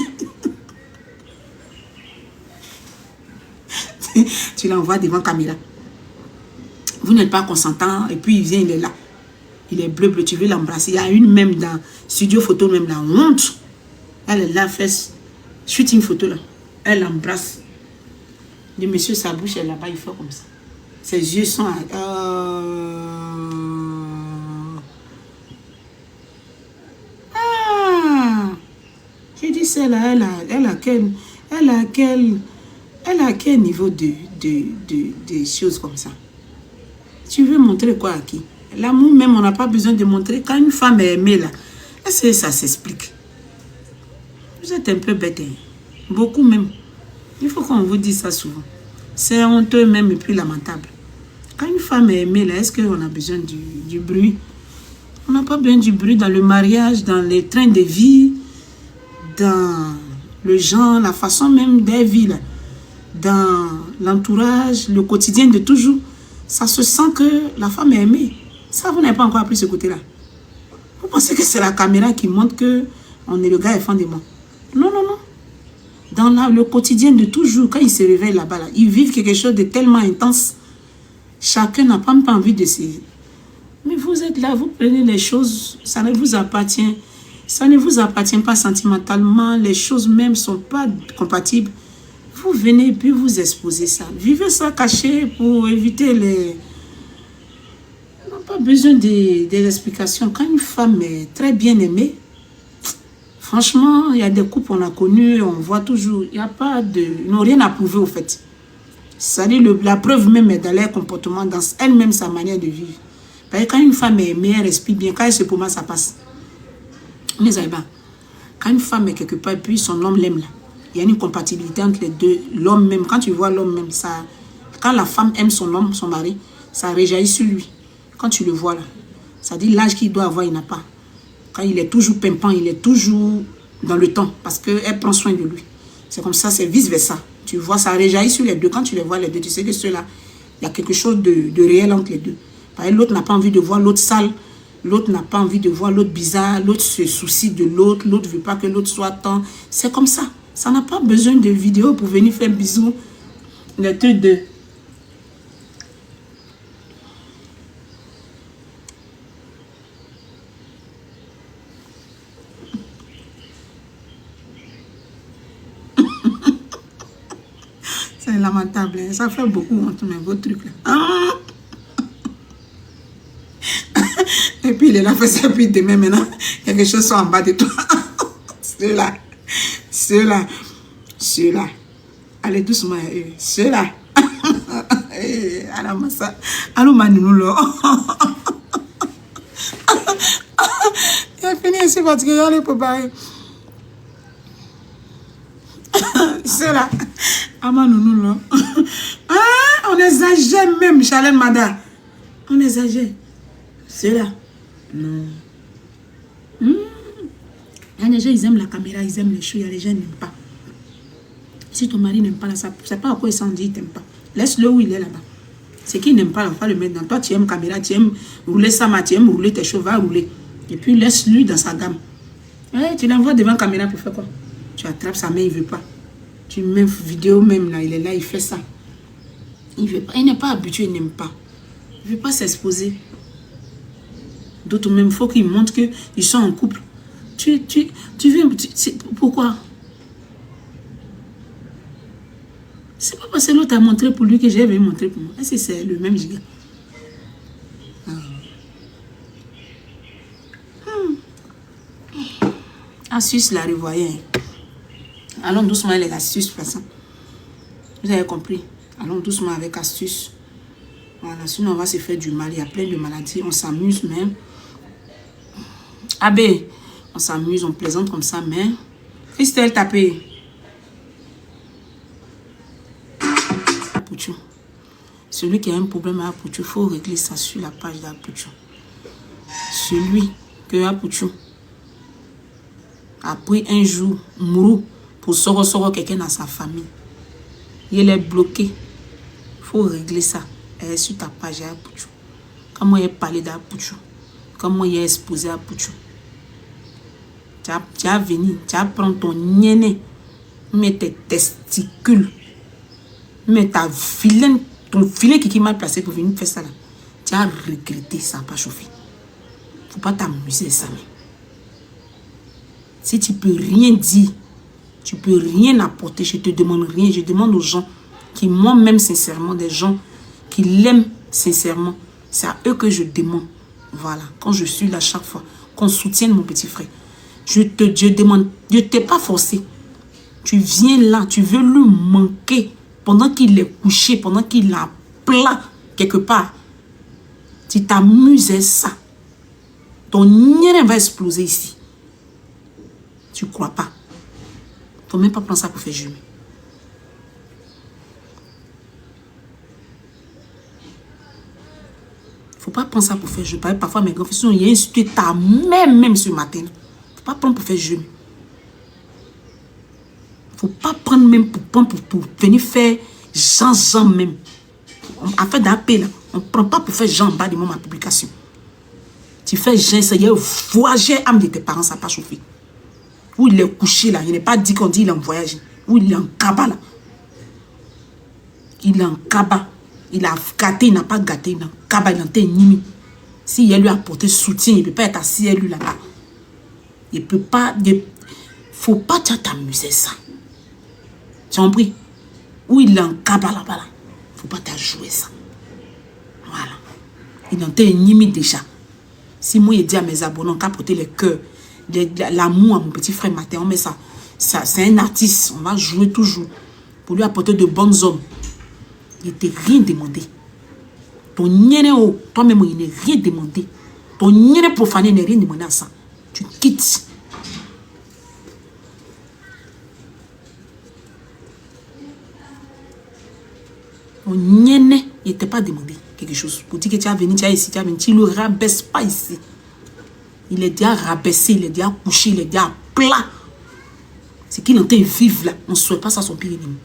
Tu l'envoies devant la caméra. Vous n'êtes pas consentant et puis il vient, il est là. Il est bleu, tu veux l'embrasser. Il y a une même dans studio photo, même la honte. Elle est là, fait shooting photo là. Elle l'embrasse. Le monsieur, sa bouche est là-bas, il fait comme ça. Ses yeux sont... J'ai dit celle-là, elle a quel niveau de choses comme ça? Tu veux montrer quoi à qui? L'amour même, on n'a pas besoin de montrer. Quand une femme est aimée là, est-ce que ça s'explique? Vous êtes un peu bête, hein? Beaucoup même. Il faut qu'on vous dise ça souvent. C'est honteux même et puis lamentable. Quand une femme est aimée là, est-ce qu'on a besoin du bruit? On n'a pas besoin du bruit dans le mariage, dans les trains de vie, dans le genre, la façon même des vies là, dans l'entourage, le quotidien de toujours. Ça se sent que la femme est aimée. Ça, vous n'avez pas encore appris ce côté-là. Vous pensez que c'est la caméra qui montre que le gars est fan de moi? Non, non, non. Dans le quotidien de toujours, quand ils se réveillent là-bas, là, ils vivent quelque chose de tellement intense. Chacun n'a pas envie de se... Mais vous êtes là, vous prenez les choses, ça ne vous appartient. Ça ne vous appartient pas sentimentalement. Les choses même ne sont pas compatibles. Vous venez et puis vous exposez ça. Vivez ça caché pour éviter les... On n'a pas besoin des explications. Quand une femme est très bien aimée, franchement, il y a des couples on a connus, on voit toujours, il n'y a pas de... Ils n'ont rien à prouver au fait. C'est-à-dire, la preuve même est dans leur comportement, dans elle-même, sa manière de vivre. Parce que quand une femme est aimée, elle respire bien. Quand elle se promène, ça passe. Mais quand une femme est quelque part, puis son homme l'aime là, il y a une compatibilité entre les deux. L'homme même, quand tu vois l'homme même, ça, quand la femme aime son homme, son mari, ça réjaillit sur lui. Quand tu le vois là, ça dit l'âge qu'il doit avoir, il n'a pas. Quand il est toujours pimpant, il est toujours dans le temps parce qu'elle prend soin de lui. C'est comme ça, c'est vice-versa. Tu vois, ça réjaillit sur les deux. Quand tu les vois les deux, tu sais que ceux-là, il y a quelque chose de réel entre les deux. L'autre n'a pas envie de voir l'autre sale. L'autre n'a pas envie de voir l'autre bizarre. L'autre se soucie de l'autre. L'autre ne veut pas que l'autre soit tant. C'est comme ça. Ça n'a pas besoin de vidéo pour venir faire bisous. Les trucs de... C'est lamentable. Hein? Ça fait beaucoup honte, mais vos trucs là. Ah! Et puis il est là, fait ça, puis demain maintenant, quelque chose sont en bas de toi. Ceux-là. Ceux-là. Ceux-là. Allez doucement, ceux-là. Alors, ça. Allô, Manounou, là. Il a fini ici parce qu'il y a les préparés. Ceux-là. Ah, Manounou, là. Ah, on exagère même, Charlène Mada. On exagère. Ceux-là. Non. Il y a des gens, ils aiment la caméra, ils aiment les choses, il y a des gens qui n'aiment pas. Si ton mari n'aime pas, là, ça ne sait pas à quoi il s'en dit, il t'aime pas. Laisse-le où il est là-bas. C'est qu'il n'aime pas, on va le mettre dans toi. Tu aimes caméra, tu aimes rouler ça, tu aimes rouler tes cheveux, va rouler. Et puis laisse-lui dans sa gamme. Ouais, tu l'envoies devant la caméra pour faire quoi? Tu attrapes sa main, il ne veut pas. Tu mets une vidéo même, là, il est là, il fait ça. Il veut pas, il n'est pas habitué, il n'aime pas. Il ne veut pas s'exposer. D'autres même, il faut qu'ils montrent qu'ils sont en couple. Tu viens... pourquoi? C'est pas parce que l'autre a montré pour lui que j'ai venu montrer pour moi. Est-ce que c'est le même giga? Astuce, la revoyée. Allons doucement les astuces, passant. Vous avez compris? Allons doucement avec astuce. Voilà, sinon on va se faire du mal. Il y a plein de maladies. On s'amuse même. Ah ben, on s'amuse, on plaisante comme ça, mais... Christelle, tapez. Apouchou. Celui qui a un problème à Apouchou, il faut régler ça sur la page d'Apouchou. Celui que Apouchou a pris un jour, mourou, pour sortir quelqu'un dans sa famille. Il est bloqué. Il faut régler ça. Elle est sur ta page Apouchou. Comment il a parlé d'Apouchou. Comment il a exposé Apouchou. Tu as venu, tu as pris ton niéné, mets tes testicules, mets ta vilaine, ton filet qui m'a placé pour venir faire ça là. Tu as regretté, ça n'a pas chauffé. Faut pas t'amuser ça. Mais. Si tu peux rien dire, tu peux rien apporter, je te demande rien. Je demande aux gens qui moi-même sincèrement, des gens qui l'aiment sincèrement, c'est à eux que je demande. Voilà, quand je suis là chaque fois, qu'on soutienne mon petit frère. Je demande, je ne t'ai pas forcé. Tu viens là, tu veux lui manquer pendant qu'il est couché, pendant qu'il a plat quelque part. Tu t'amuses à ça. Ton nien va exploser ici. Tu ne crois pas. Il ne faut même pas prendre ça pour faire jumer. Il ne faut pas prendre ça pour faire jumer. Parfois, mes grands-fils, il y a insulté ta mère même ce matin. Il ne faut pas prendre pour faire jeûne. Il ne faut pas prendre même pour venir faire Jean même. En fait, d'appel, là, on ne prend pas pour faire Jean en bas de ma publication. Tu fais Jean, ça y est, voyager âme de tes parents, ça n'a pas chauffé. Où il est couché là, il n'est pas dit qu'on dit il est en voyage. Où il est en cabas là. Il est en cabas. Il a gâté, il n'a pas gâté, il est en cabas, il est en ténimi. Si il lui a apporté soutien, il ne peut pas être assis à lui là-bas. Il ne peut pas... Il ne faut pas t'amuser ça. Tu as compris? Où il est en cabas là-bas. Il ne faut pas t'ajouer ça. Voilà. Il est en ténimi déjà. Si moi, je dis à mes abonnés, on peut apporter les cœurs, l'amour à mon petit frère Matin, on met ça. C'est un artiste, on va jouer toujours. Pour lui apporter de bonnes hommes. Il ne t'a rien demandé. Ton niéné, toi-même, il n'est rien demandé. Ton niéné profané n'est rien demandé à ça. Tu quittes. Ton niéné, il ne t'a pas demandé quelque chose. Pour dire que tu as venu, tu as ici, tu as venu. Tu ne le rabaisse pas ici. Il est déjà rabaissé, il est déjà couché, il est déjà plat. C'est qu'il est en train de vivre là. On ne souhaite pas ça à son pire ennemi.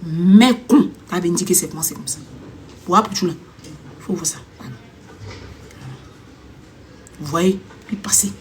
Mais con, tu as venu dire que c'est comme ça. Pour Apouchou là, il faut voir ça. Vous voyez, puis passer.